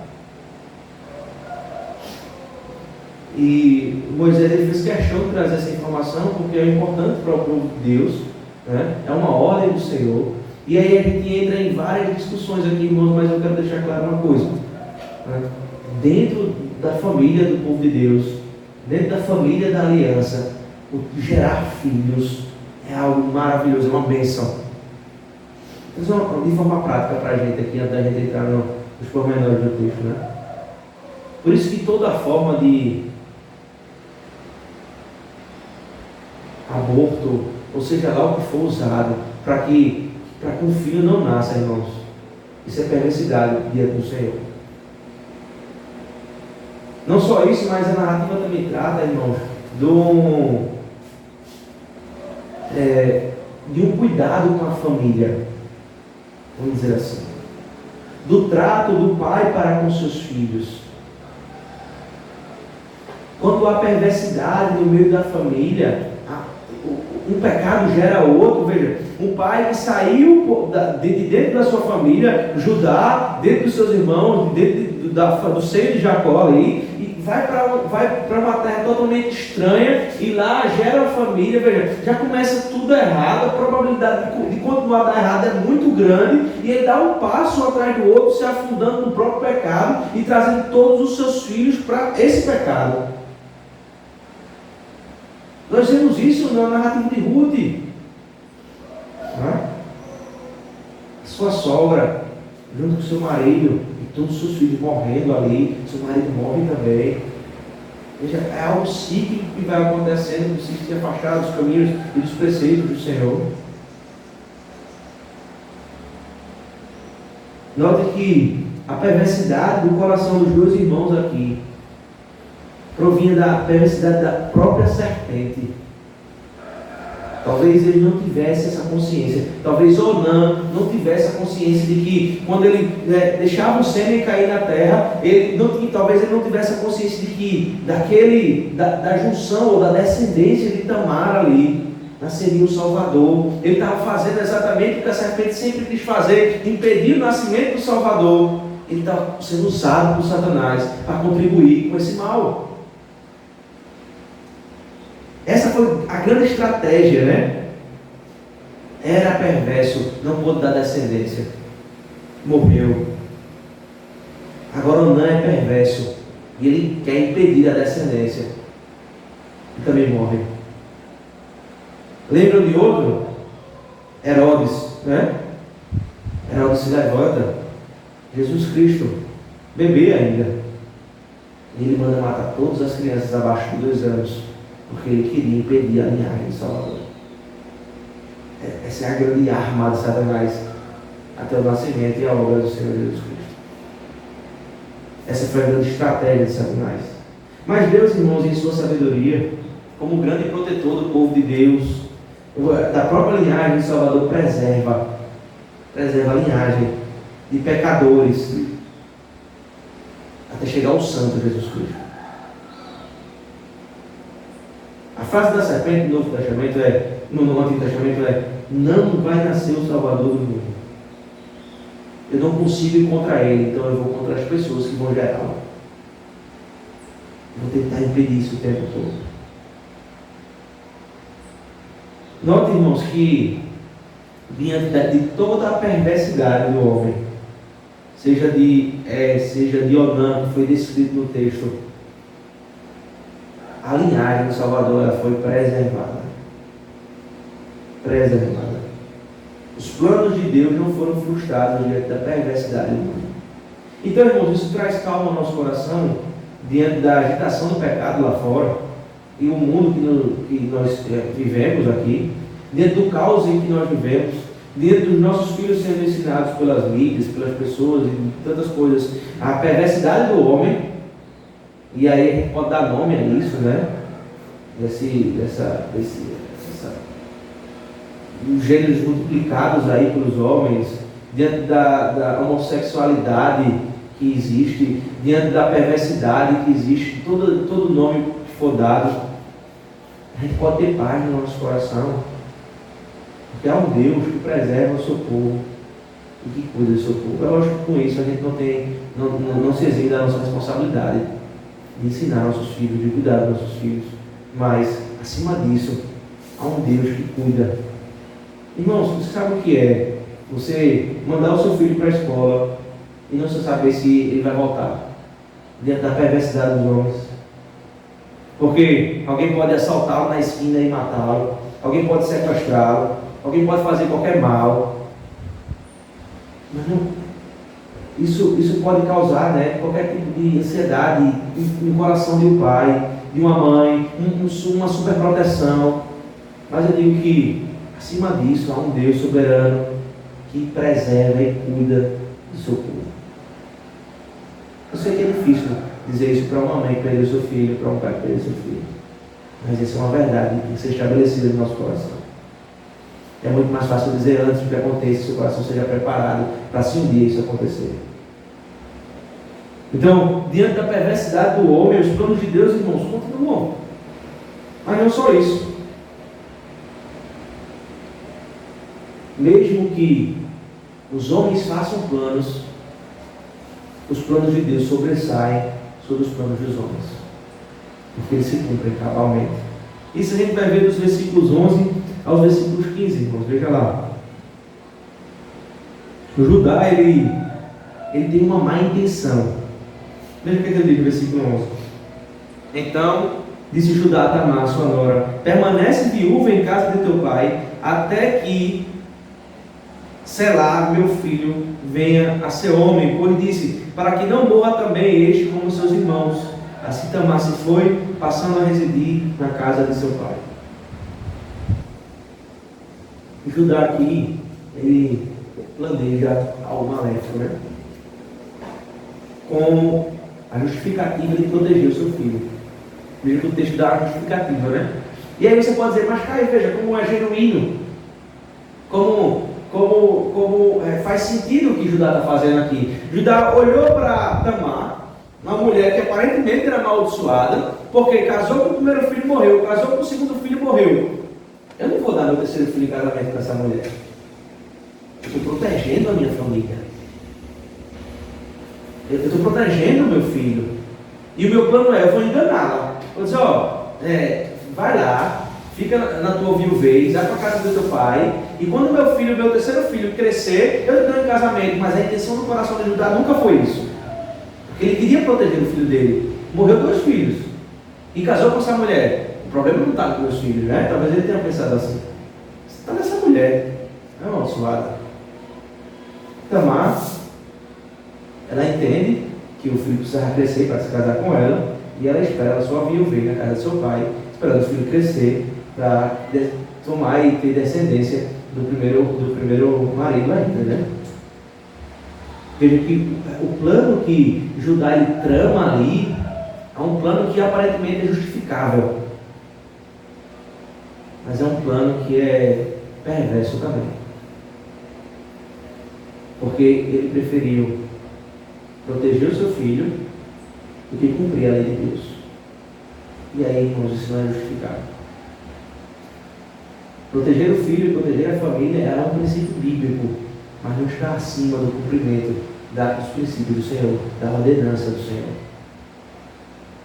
E Moisés ele fez questão de trazer essa informação porque é importante para o povo de Deus, né? É uma ordem do Senhor. E aí a gente entra em várias discussões aqui, irmãos, mas eu quero deixar claro uma coisa, né? Dentro da família do povo de Deus, dentro da família da aliança, o gerar filhos é algo maravilhoso, é uma bênção. Então, de forma prática para a gente aqui, antes da gente entrar nos pormenores do texto, né? Por isso que toda forma de aborto, ou seja lá o que for usado, para que um filho não nasça, irmãos, Isso é perversidade diante do Senhor. Não só isso, mas a narrativa também trata, irmãos, de um cuidado com a família, vamos dizer assim, do trato do pai para com seus filhos. Quando há perversidade no meio da família, um pecado gera outro. Veja, um pai que saiu de dentro da sua família, Judá, dentro dos seus irmãos, dentro do seio de Jacó ali, e vai para uma terra totalmente estranha, e lá gera a família. Veja, já começa tudo errado, a probabilidade de continuar a dar errado é muito grande, e ele dá um passo atrás do outro, se afundando no próprio pecado e trazendo todos os seus filhos para esse pecado. Nós vemos isso na narrativa de Ruth. A sua sogra, junto com seu marido, e todos os seus filhos morrendo ali, seu marido morre também. Veja, é algo cíclico que vai acontecendo, se afastar dos caminhos e dos preceitos do Senhor. Note que a perversidade do coração dos dois irmãos aqui provinha da perversidade da própria serpente. Talvez ele não tivesse essa consciência. Talvez Onã não tivesse a consciência de que quando ele deixava o sêmen cair na terra, talvez ele não tivesse a consciência de que da junção ou da descendência de Tamar ali nasceria o Salvador. Ele estava fazendo exatamente o que a serpente sempre quis fazer, impedir o nascimento do Salvador. Ele estava sendo usado por Satanás para contribuir com esse mal. Essa foi a grande estratégia, né? Era perverso, não pôde dar descendência. Morreu. Agora Onã é perverso e ele quer impedir a descendência. E também morre. Lembram de outro? Herodes, né? Herodes se levanta. Jesus Cristo, bebê ainda. E ele manda matar todas as crianças abaixo de 2 anos. Porque ele queria impedir a linhagem de Salvador. Essa é a grande arma de Satanás até o nascimento e a obra do Senhor Jesus Cristo. Essa foi a grande estratégia de Satanás. Mas Deus, irmãos, em sua sabedoria, como grande protetor do povo de Deus, da própria linhagem de Salvador, preserva a linhagem de pecadores até chegar ao Santo Jesus Cristo. A frase da serpente no Novo Testamento no Antigo Testamento não vai nascer o Salvador do mundo. Eu não consigo ir contra ele, então eu vou contra as pessoas que vão gerá-lo. Vou tentar impedir isso o tempo todo. Note, irmãos, que diante de toda a perversidade do homem, seja de Onã, que foi descrito no texto, a linhagem do Salvador ela foi preservada. Os planos de Deus não foram frustrados diante da perversidade humana. Então, irmãos, isso traz calma ao nosso coração diante da agitação do pecado lá fora e o mundo que nós vivemos aqui, diante do caos em que nós vivemos, diante dos nossos filhos sendo ensinados pelas mídias, pelas pessoas e tantas coisas, a perversidade do homem. E aí a gente pode dar nome a isso, né? Os gêneros multiplicados aí pelos homens, diante da homossexualidade que existe, diante da perversidade que existe, todo nome que for dado, a gente pode ter paz no nosso coração, porque há um Deus que preserva o seu povo e que cuida do seu povo. É lógico que com isso a gente não se exime da nossa responsabilidade de ensinar nossos filhos, de cuidar dos nossos filhos, mas acima disso há um Deus que cuida. Irmãos, você sabe o que é você mandar o seu filho para a escola e não saber se ele vai voltar diante da perversidade dos homens? Porque alguém pode assaltá-lo na esquina e matá-lo, alguém pode sequestrá-lo, alguém pode fazer qualquer mal. Mas não. Isso pode causar, né, qualquer tipo de ansiedade no coração de um pai, de uma mãe, uma superproteção. Mas eu digo que, acima disso, há um Deus soberano que preserva e cuida do seu povo. Eu sei que é difícil dizer isso para uma mãe que perdeu seu filho, para um pai que perdeu seu filho. Mas isso é uma verdade que tem que ser estabelecida no nosso coração. É muito mais fácil dizer antes do que aconteça, se o coração seja preparado para se um dia isso acontecer. Então, diante da perversidade do homem, os planos de Deus, irmãos, continuam. Mas não só isso. Mesmo que os homens façam planos, os planos de Deus sobressaem sobre os planos dos homens, porque eles se cumprem cabalmente. Isso a gente vai ver dos versículos 11 aos versículos 15, irmãos. Veja lá. O Judá, ele tem uma má intenção. Veja o que ele diz no versículo 11. Então disse Judá a Tamar, sua nora: permanece viúva em casa de teu pai, até que Selá, meu filho, venha a ser homem. Pois disse: para que não morra também este como seus irmãos. Assim Tamar se foi, passando a residir na casa de seu pai. Judá aqui, ele planeja algo maléfico, né? Com a justificativa de proteger o seu filho. Veja que o texto dá a justificativa, né? E aí você pode dizer: mas Caio, veja como é genuíno, como faz sentido o que Judá está fazendo aqui. Judá olhou para Tamar, uma mulher que aparentemente era amaldiçoada, porque casou com o primeiro filho e morreu, casou com o segundo filho e morreu. Eu não vou dar meu terceiro filho em casamento para essa mulher. Eu estou protegendo a minha família. Eu estou protegendo o meu filho. E o meu plano é: eu vou enganá-la. Vou dizer: vai lá, fica na tua viuvez, vai para a casa do teu pai, e quando meu terceiro filho crescer, eu te dou em casamento. Mas a intenção do coração de Judá nunca foi isso, porque ele queria proteger o filho dele. Morreu 2 filhos e casou com essa mulher. O problema não está com meus filhos, né? Talvez ele tenha pensado assim: está nessa mulher, é uma amaldiçoada. Tamar, ela entende que o filho precisava crescer para se casar com ela, e ela espera, ela só viuvez na casa do seu pai, esperando o filho crescer para tomar e ter descendência do primeiro marido ainda, né? Veja que o plano que Judá ele trama ali é um plano que aparentemente é justificável, mas é um plano que é perverso também, porque ele preferiu proteger o seu filho do que cumprir a lei de Deus. E aí, irmãos, isso não é justificável. Proteger o filho e proteger a família é um princípio bíblico, mas não está acima do cumprimento dos princípios do Senhor, da ordenança do Senhor.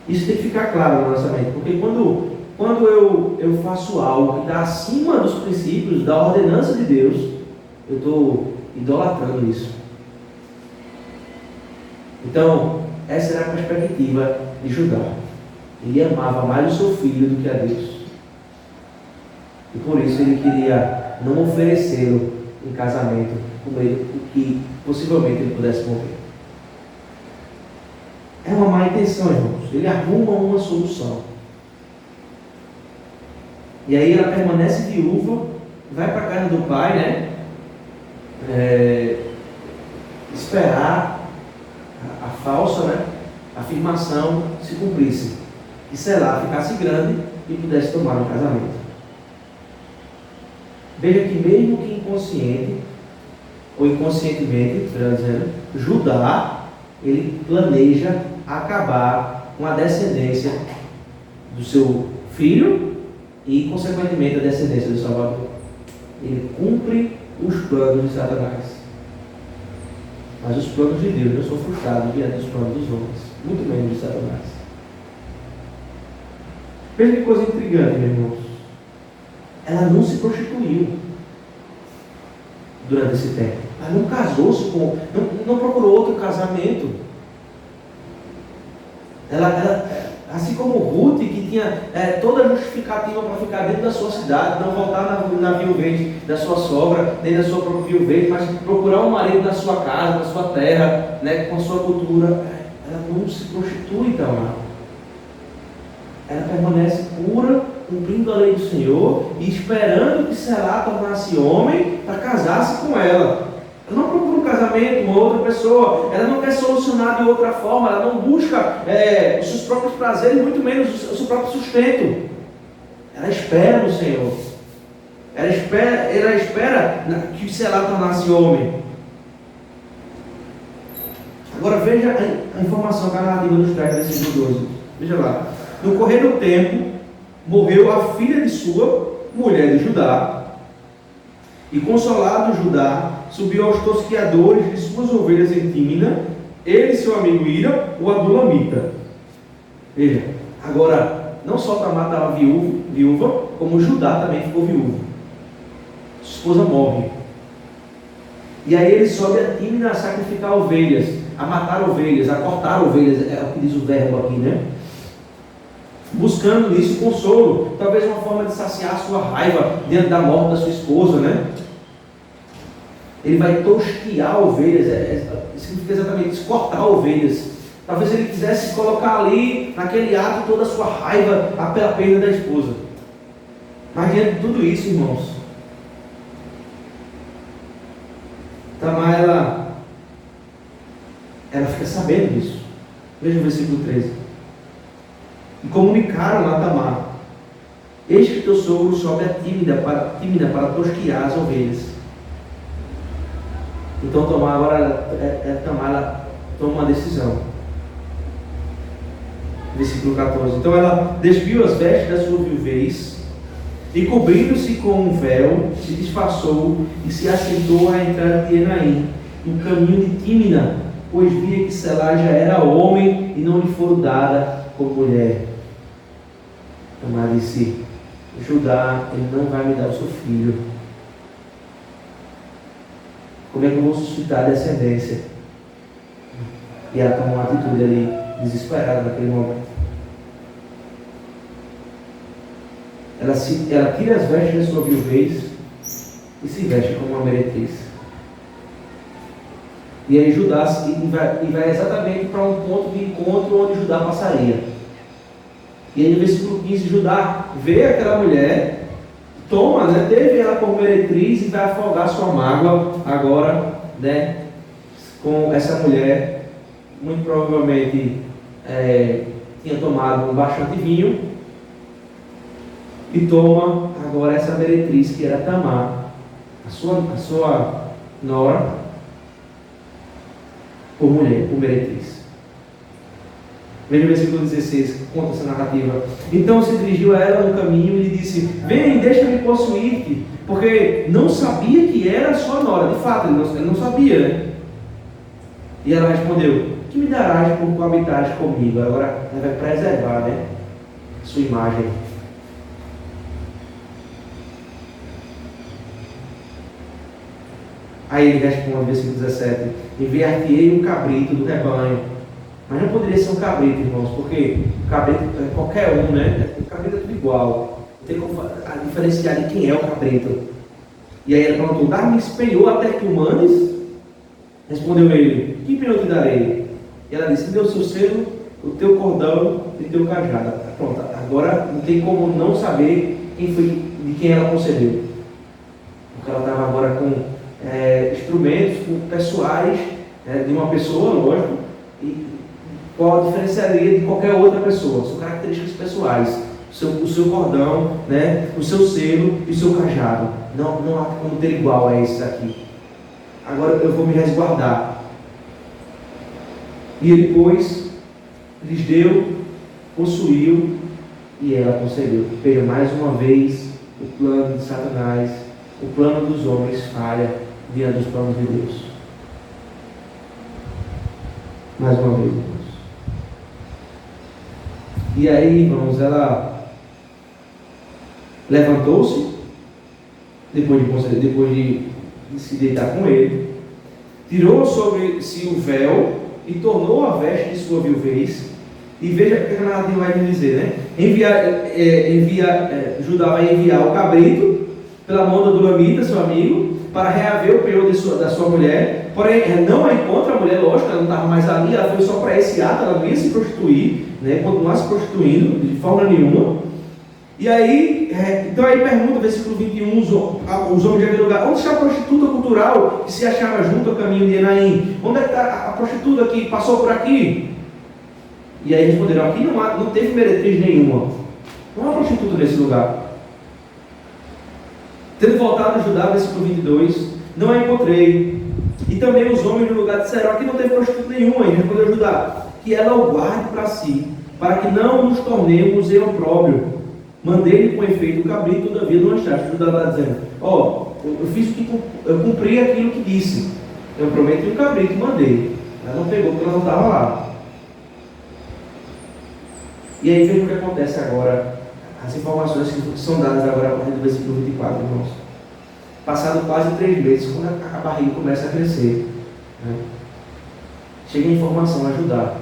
Isso tem que ficar claro na nossa mente, porque quando eu faço algo que está acima dos princípios, da ordenança de Deus, eu estou idolatrando isso. Então, essa era a perspectiva de Judá. Ele amava mais o seu filho do que a Deus. E por isso ele queria não oferecê-lo em casamento com ele, que possivelmente ele pudesse morrer. É uma má intenção, irmãos. Ele arruma uma solução. E aí ela permanece viúva, vai para a casa do pai, né? Esperar a falsa, né, afirmação se cumprisse. Que Selá ficasse grande e pudesse tomar um casamento. Veja que mesmo que inconsciente, ou inconscientemente, dizendo, Judá, ele planeja acabar com a descendência do seu filho e, consequentemente, a descendência do Salvador. Ele cumpre os planos de Satanás. Mas os planos de Deus não são frustrados diante dos planos dos homens, muito menos de Satanás. Veja que coisa intrigante, meus irmãos. Ela não se prostituiu durante esse tempo. Ela não casou-se com... Não procurou outro casamento. Ela, assim como Ruth, que tinha toda a justificativa para ficar dentro da sua cidade, não voltar na viuvez da sua sogra, nem da sua própria viuvez, mas procurar um marido na sua casa, na sua terra, né, com a sua cultura. Ela não se prostitui, então. Ela permanece pura, cumprindo a lei do Senhor e esperando que Selá tornasse homem para casar-se com ela. Ela não procura um casamento relacionamento com outra pessoa, ela não quer solucionar de outra forma, ela não busca os seus próprios prazeres, muito menos o seu próprio sustento. Ela espera no Senhor. Ela espera que se ela tornasse homem. Agora veja a informação que a narrativa nos traz no versículo 12. Veja lá. No correr do tempo, morreu a filha de sua mulher de Judá, e consolado Judá, subiu aos tosqueadores de suas ovelhas em Tímina, ele e seu amigo Ira, o adulamita. Veja, agora, não só Tamar estava viúva, como Judá também ficou viúvo. Sua esposa morre. E aí ele sobe a Tímina a sacrificar ovelhas, a matar ovelhas, a cortar ovelhas, é o que diz o verbo aqui, né? Buscando nisso consolo, talvez uma forma de saciar a sua raiva diante da morte da sua esposa, né? Ele vai tosquear ovelhas, significa exatamente isso, cortar ovelhas. Talvez ele quisesse colocar ali, naquele ato, toda a sua raiva pela perda da esposa. Mas diante de tudo isso, irmãos, Tamar, ela fica sabendo disso. Veja o versículo 13. E comunicaram a Tamar: eis que teu sogro sobe a Tímina para tosquear as ovelhas. Então Tamar ela toma uma decisão. Versículo 14. Então ela despiu as vestes da sua viuvez, e cobrindo-se com um véu, se disfarçou e se assentou à entrada de Enaim, no caminho de Tímina, pois via que Selá já era homem e não lhe for dada como mulher. Tamar disse: Judá, ele não vai me dar o seu filho. Como é que eu vou suscitar descendência? E ela toma uma atitude ali, desesperada naquele momento. Ela tira as vestes da sua viuvez e se veste como uma meretriz. E aí Judá vai exatamente para um ponto de encontro onde Judá passaria. E aí no versículo 15, Judá vê aquela mulher, toma, né, teve ela como meretriz e vai afogar sua mágoa agora, né, com essa mulher. Muito provavelmente tinha tomado bastante vinho e toma agora essa meretriz que era Tamar, a sua nora, por mulher, por meretriz. Veja o versículo 16, conta essa narrativa. Então se dirigiu a ela no caminho e lhe disse: vem, deixa-me possuir-te, porque não sabia que era sua nora. De fato, ele não sabia, né? E ela respondeu: que me darás por coabitares comigo? Agora ela vai preservar, né, sua imagem. Aí ele responde, versículo 17: enviar-te-ei um cabrito do rebanho. Mas não poderia ser um cabrito, irmãos, porque o cabrito é qualquer um, né? O cabrito é tudo igual. Não tem como diferenciar de quem é o cabrito. E aí ele perguntou: dar-me penhor até que tu mandes? Respondeu ele: que penhor te darei? E ela disse: me dê o seu selo, o teu cordão e o teu cajado. Pronto, agora não tem como não saber de quem ela concedeu. Porque ela estava agora com instrumentos, com pessoais de uma pessoa, lógico, e qual diferenciaria de qualquer outra pessoa? São características pessoais. O seu cordão, né, o seu selo e o seu cajado. Não há como ter igual a esse aqui. Agora eu vou me resguardar. E ele, pois, lhes deu, possuiu, e ela concedeu. Veja, mais uma vez, o plano de Satanás, o plano dos homens falha diante dos planos de Deus. Mais uma vez, irmãos. E aí, irmãos, ela levantou-se, depois de se deitar com ele, tirou sobre si o véu e tornou a veste de sua viuvez. E veja o que a narrativa vai me dizer, né? Judá vai enviar o cabrito pela mão do Adulamita, seu amigo, para reaver o penhor da sua mulher. Porém, não a encontra a mulher, lógico, ela não estava mais ali, ela foi só para esse ato, ela não ia se prostituir, né? Continuar se prostituindo de forma nenhuma. E aí, então aí pergunta, versículo 21, os homens de aquele lugar: onde está a prostituta cultural que se achava junto ao caminho de Enaim? Onde é que está a prostituta que passou por aqui? E aí responderam: aqui não teve meretriz nenhuma, não há prostituta nesse lugar. Tendo voltado a Judá, versículo 22, não a encontrei. E também os homens no lugar disseram: aqui não teve prostituta nenhuma. E respondeu Judá: que ela o guarde para si, para que não nos tornemos em opróbrio. Mandei-lhe com efeito o cabrito, todavia não achaste. Judá está dizendo: eu cumpri aquilo que disse. Eu prometi um cabrito e mandei. Ela não pegou porque ela não estava lá. E aí veja o que acontece agora. As informações que são dadas agora a partir do versículo 24, irmãos. Passado quase 3 meses, quando a barriga começa a crescer, né? Chega a informação a Judá.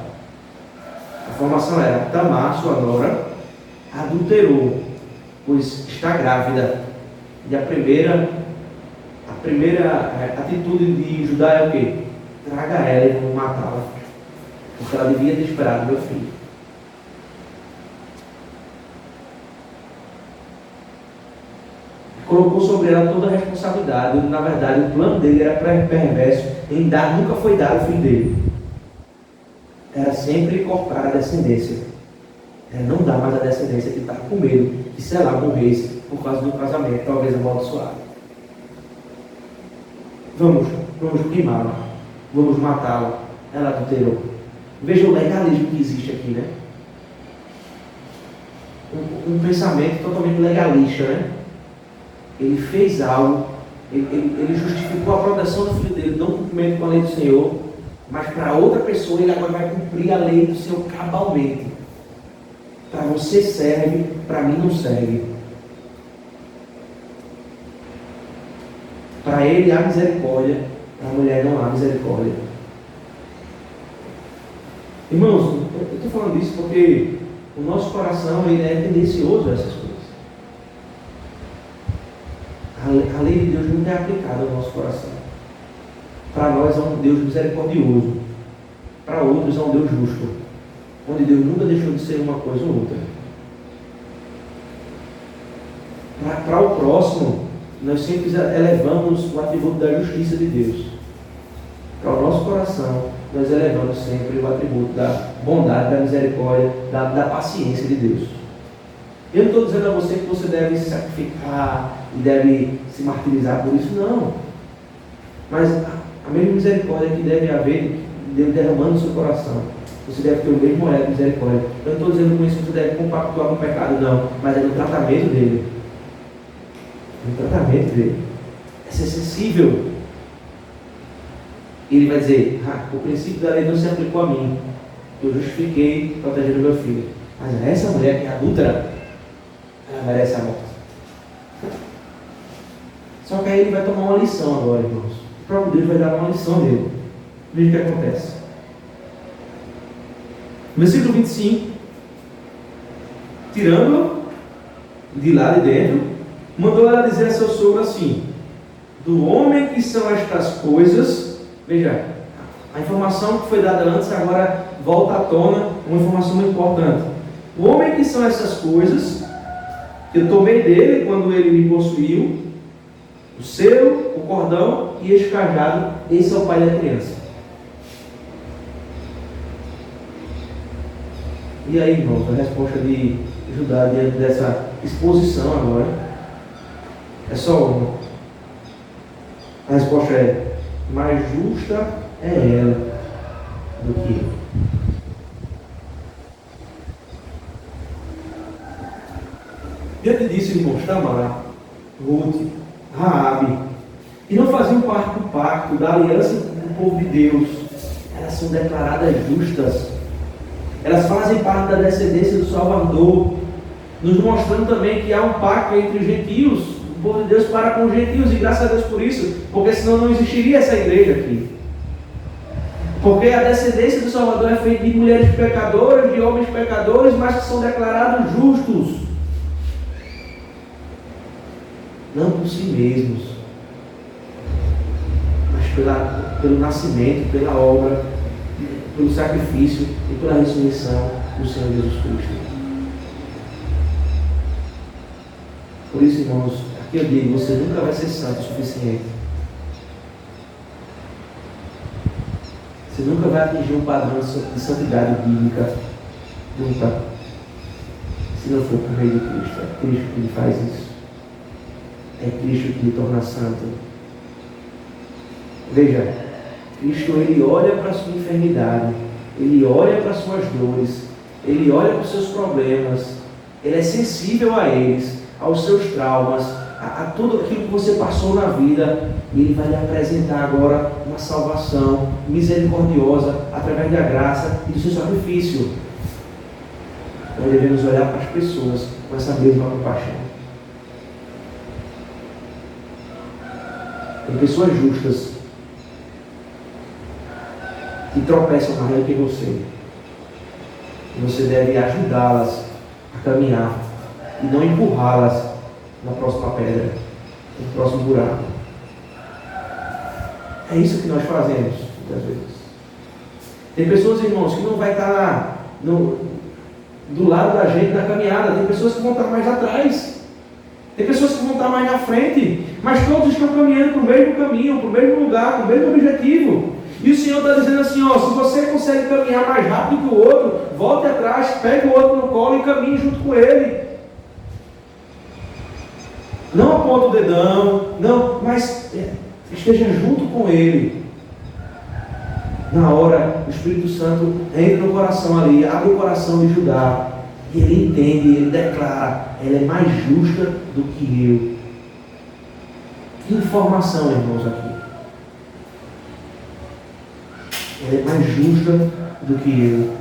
A informação era: Tamar, sua nora, adulterou, pois está grávida. E a primeira atitude de Judá é o quê? Traga ela e vamos matá-la, porque ela devia ter esperado meu filho. Colocou sobre ela toda a responsabilidade. Na verdade, o plano dele era perverso. Nunca foi dado o filho dele. Era sempre cortar a descendência. Era não dar mais a descendência, que estava com medo que, sei lá, morresse por causa do casamento, talvez amaldiçoado. Vamos queimá-la. Vamos matá-la. Ela adulterou. Veja o legalismo que existe aqui, né? Um pensamento totalmente legalista, né? Ele fez algo, ele justificou a proteção do filho dele, não cumprimento com a lei do Senhor, mas para outra pessoa ele agora vai cumprir a lei do Senhor cabalmente. Para você serve, para mim não serve. Para ele há misericórdia, para a mulher não há misericórdia. Irmãos, eu estou falando isso porque o nosso coração ele é tendencioso a essas coisas. A lei de Deus não é aplicada ao nosso coração. Para nós é um Deus misericordioso. Para outros é um Deus justo. Onde Deus nunca deixou de ser uma coisa ou outra. Para o próximo, nós sempre elevamos o atributo da justiça de Deus. Para o nosso coração, nós elevamos sempre o atributo da bondade, da misericórdia, da paciência de Deus. Eu não estou dizendo a você que você deve se sacrificar e deve se martirizar por isso, não. Mas a mesma misericórdia que deve haver, Deus derramando no seu coração, você deve ter o mesmo olhar de misericórdia. Eu não estou dizendo com isso que você deve compactuar com o pecado, não. Mas é no tratamento dele. No tratamento dele. É ser sensível. Ele vai dizer: o princípio da lei não se aplicou a mim. Eu justifiquei protegendo meu filho. Mas essa mulher que é adúltera, ela merece a morte. Só que aí ele vai tomar uma lição agora, irmãos. O próprio Deus vai dar uma lição dele. Veja o que acontece. Versículo 25. Tirando de lá de dentro, mandou ela dizer a seu sogro assim: do homem que são estas coisas. Veja, a informação que foi dada antes agora volta à tona, uma informação muito importante. O homem que são essas coisas, que eu tomei dele quando ele me possuiu, o selo, o cordão e este cajado, esse é o pai da criança. E aí, irmãos, a resposta de Judá diante dessa exposição agora é só uma. A resposta é: mais justa é ela do que eu. Diante disso, irmãos, Tamar, Ruth, Raabe, que não faziam parte do pacto, da aliança do povo de Deus, elas são declaradas justas. Elas fazem parte da descendência do Salvador, nos mostrando também que há um pacto entre os gentios, o povo de Deus para com os gentios, e graças a Deus por isso, porque senão não existiria essa igreja aqui. Porque a descendência do Salvador é feita de mulheres pecadoras, de homens pecadores, mas que são declarados justos. Não por si mesmos, mas pelo nascimento, pela obra, pelo sacrifício e pela ressurreição do Senhor Jesus Cristo. Por isso, irmãos, aqui eu digo, você nunca vai ser santo o suficiente. Você nunca vai atingir um padrão de santidade bíblica. Nunca. Se não for por meio de Cristo. É Cristo que lhe faz isso. É Cristo que lhe torna santo. Veja, Cristo, Ele olha para a sua enfermidade. Ele olha para as suas dores. Ele olha para os seus problemas. Ele é sensível a eles, aos seus traumas, a tudo aquilo que você passou na vida. E Ele vai lhe apresentar agora uma salvação misericordiosa através da graça e do seu sacrifício. Nós devemos olhar para as pessoas com essa mesma compaixão. Tem pessoas justas que tropeçam mais do que você. E você deve ajudá-las a caminhar e não empurrá-las na próxima pedra, no próximo buraco. É isso que nós fazemos, muitas vezes. Tem pessoas, irmãos, que não vai estar do lado da gente na caminhada. Tem pessoas que vão estar mais atrás. Tem pessoas que vão estar mais na frente. Mas todos estão caminhando para o mesmo caminho, para o mesmo lugar, para o mesmo objetivo. E o Senhor está dizendo assim, ó, se você consegue caminhar mais rápido que o outro, volte atrás, pegue o outro no colo e caminhe junto com ele. Não aponta o dedão, não, mas esteja junto com ele. Na hora, o Espírito Santo entra no coração ali, abre o coração de Judá, e ele entende, ele declara, ela é mais justa do que eu. Que informação, irmãos, aqui. Ela é mais justa do que eu.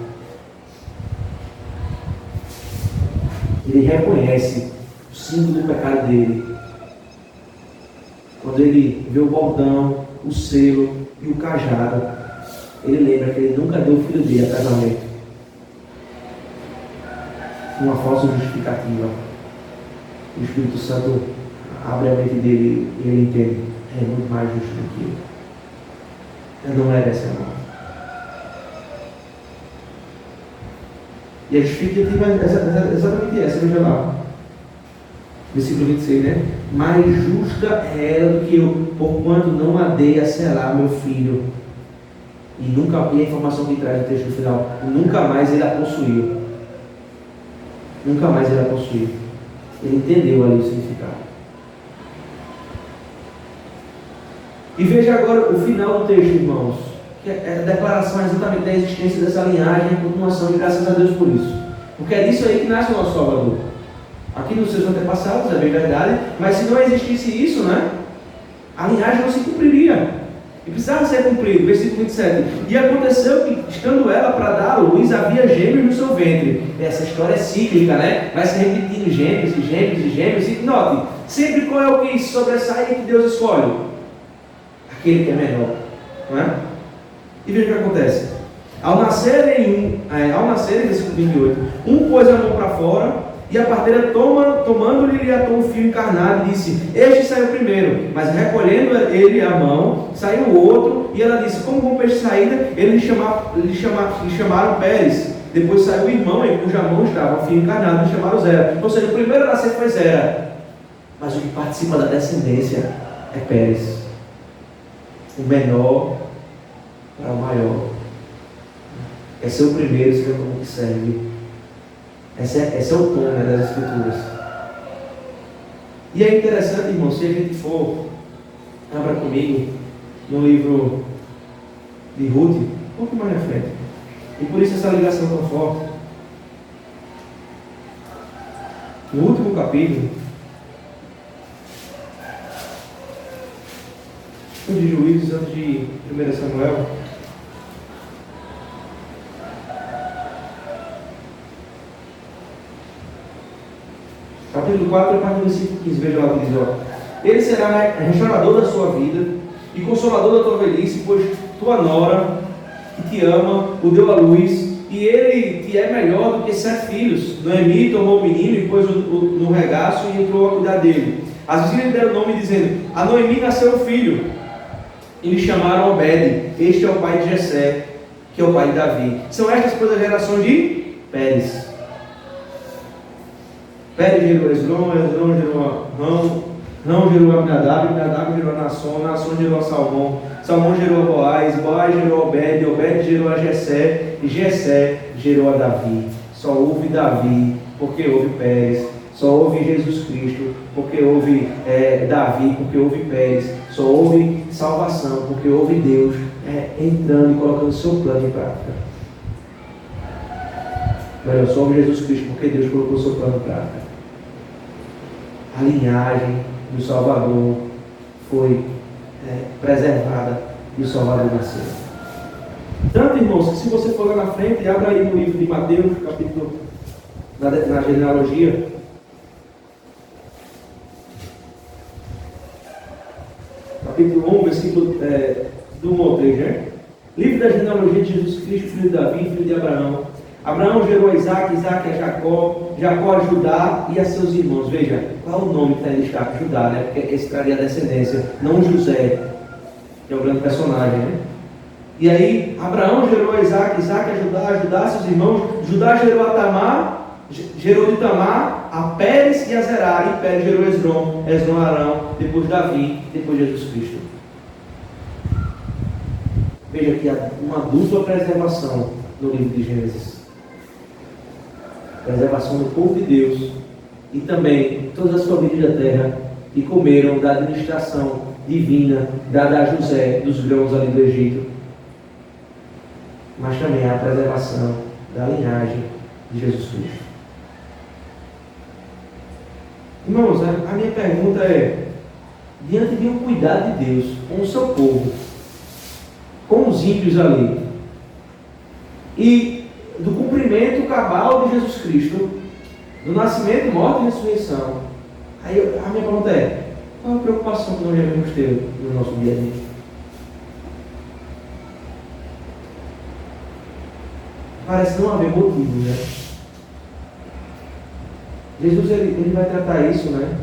Ele reconhece o símbolo do pecado dele. Quando ele vê o bordão, o selo e o cajado, ele lembra que ele nunca deu o filho dele a casamento. Uma falsa justificativa. O Espírito Santo abre a mente dele e ele entende. É muito mais justo do que eu. Eu não merece amor. E a justificativa é exatamente essa, veja lá. Versículo 26, né? Mais justa é ela do que eu, porquanto não a dei a selar meu filho. E a informação que traz no texto no final, nunca mais ele a possuiu. Nunca mais ele a possuiu. Ele entendeu ali o significado. E veja agora o final do texto, irmãos. Que é a declaração exatamente da existência dessa linhagem e a continuação, e graças a Deus por isso. Porque é disso aí que nasce o nosso Salvador. Aqui nos seus antepassados, é bem verdade, mas se não existisse isso, né? A linhagem não se cumpriria. E precisava ser cumprido. Versículo 27. E aconteceu que, estando ela para dar à luz, havia gêmeos no seu ventre. Essa história é cíclica, né? Vai se repetindo gêmeos e gêmeos e gêmeos. E note, sempre qual é o que sobressai e que Deus escolhe? Aquele que é menor. Não é? E veja o que acontece. Ao nascerem, versículo 28, um pôs a mão para fora, e a parteira, tomando-lhe, lhe atou um fio encarnado, e disse: este saiu primeiro. Mas recolhendo ele a mão, saiu o outro, e ela disse: como bom peixe saída, eles lhe chamaram Pérez. Depois saiu o irmão, em cuja mão estava o fio encarnado, lhe chamaram Zera. Ou seja, o primeiro a nascer foi Zera, mas o que participa da descendência é Pérez. O menor para o maior. É ser o primeiro, seja como que serve. Esse é o tom, né, das Escrituras. E é interessante, irmão, se a gente for, abra comigo no livro de Ruth, um pouco mais na frente. E por isso essa ligação tão forte. No último capítulo, de Juízes, antes de 1 Samuel. Capítulo 4, a partir do versículo 15, veja lá o que diz: ó, ele será restaurador da sua vida e consolador da tua velhice, pois tua nora, que te ama, o deu à luz, e ele te é melhor do que 7 filhos. Noemi tomou o menino e pôs no regaço e entrou a cuidar dele. As vizinhas lhe deram o nome, dizendo: a Noemi nasceu um filho, e lhe chamaram Obed. Este é o pai de Jessé, que é o pai de Davi. São estas, pois, as gerações de Pérez. Pérez gerou Hezron, Hezron gerou Rão gerou Aminadab, Aminadab gerou Naasson, Naasson gerou Salmão, Salmão gerou a Boaz, Boaz gerou a Obed, Obed gerou a Jessé, e Jessé gerou a Davi. Só houve Davi, porque houve Pérez. Só houve Jesus Cristo, porque houve Davi, porque houve Pérez. Só houve salvação, porque houve Deus entrando e colocando o seu plano em prática. Melhor, só houve Jesus Cristo, porque Deus colocou o seu plano em prática. A linhagem do Salvador foi preservada e o Salvador nasceu. Tanto, irmãos, que se você for lá na frente, abra aí no livro de Mateus, capítulo, na genealogia. Capítulo 1, versículo do 1 ao 3, né? Livro da genealogia de Jesus Cristo, filho de Davi, filho de Abraão. Abraão gerou a Isaac, Isaac a Jacó, Jacó a Judá e a seus irmãos. Veja, qual é o nome que está listado? Judá, né? Porque esse traria a descendência, não José, que é o grande personagem, né? E aí, Abraão gerou a Isaac, Isaac a Judá a seus irmãos. Judá gerou a Tamar, gerou de Tamar a Pérez e a Zerá, e Pérez gerou Hezron, Hezron a Arão, depois Davi, depois Jesus Cristo. Veja aqui uma dupla preservação no livro de Gênesis. Preservação do povo de Deus e também todas as famílias da terra que comeram da administração divina dada a José dos grãos ali do Egito, mas também a preservação da linhagem de Jesus Cristo. Irmãos, a minha pergunta é: diante de um cuidado de Deus com o seu povo, com os ímpios ali, e do cumprimento cabal de Jesus Cristo, do nascimento, morte e ressurreição, aí a minha pergunta é: qual a preocupação que nós devemos ter no nosso dia a dia? Parece não haver motivo, né? Jesus ele vai tratar isso, né?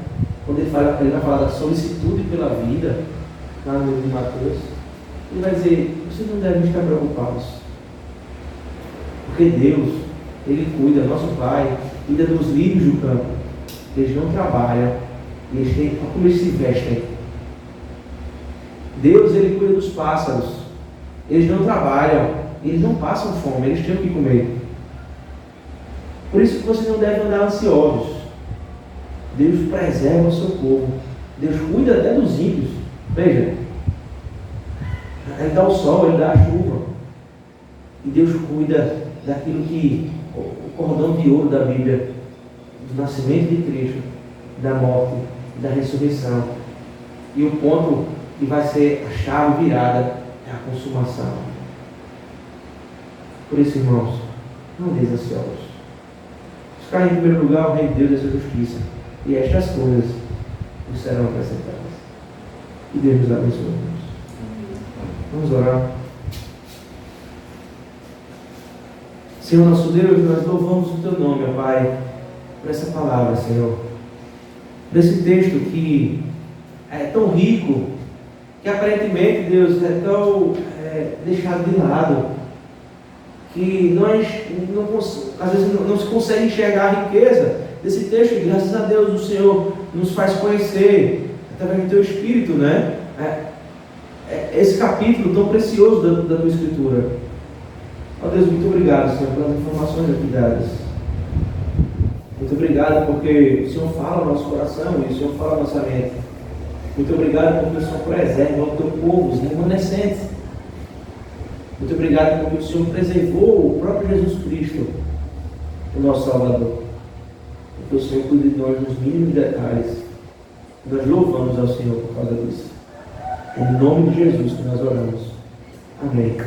Quando ele vai falar da solicitude pela vida, lá no livro de Mateus, ele vai dizer: vocês não devem estar preocupados, porque Deus, Ele cuida, nosso Pai, cuida dos lírios do campo. Eles não trabalham, eles têm como eles se vestem. Deus, Ele cuida dos pássaros, eles não trabalham, eles não passam fome, eles têm o que comer. Por isso que vocês não devem andar ansiosos. Deus preserva o seu povo. Deus cuida até dos ímpios. Veja, Ele dá o sol, Ele dá a chuva. E Deus cuida daquilo que, o cordão de ouro da Bíblia, do nascimento de Cristo, da morte, da ressurreição. E o ponto que vai ser a chave virada é a consumação. Por isso, irmãos, não andeis ansiosos. Buscar em primeiro lugar o reino de Deus e a sua justiça, e estas coisas nos serão acrescentadas. Que Deus nos abençoe, irmãos. Vamos orar. Senhor nosso Deus, nós louvamos o Teu nome, ó Pai, por essa palavra, Senhor. Desse texto que é tão rico, que aparentemente, Deus, é tão deixado de lado, que nós às vezes não se consegue enxergar a riqueza desse texto, e graças a Deus o Senhor nos faz conhecer, através do Teu Espírito, né? Esse capítulo tão precioso da Tua Escritura. Ó Deus, muito obrigado, Senhor, pelas informações aqui dadas. Muito obrigado porque o Senhor fala no nosso coração e o Senhor fala na nossa mente. Muito obrigado porque o Senhor preserva o Teu povo, os remanescentes. Muito obrigado porque o Senhor preservou o próprio Jesus Cristo, o nosso Salvador. Porque o Senhor cuida de nós nos mínimos detalhes. Nós louvamos ao Senhor por causa disso. Em nome de Jesus que nós oramos. Amém.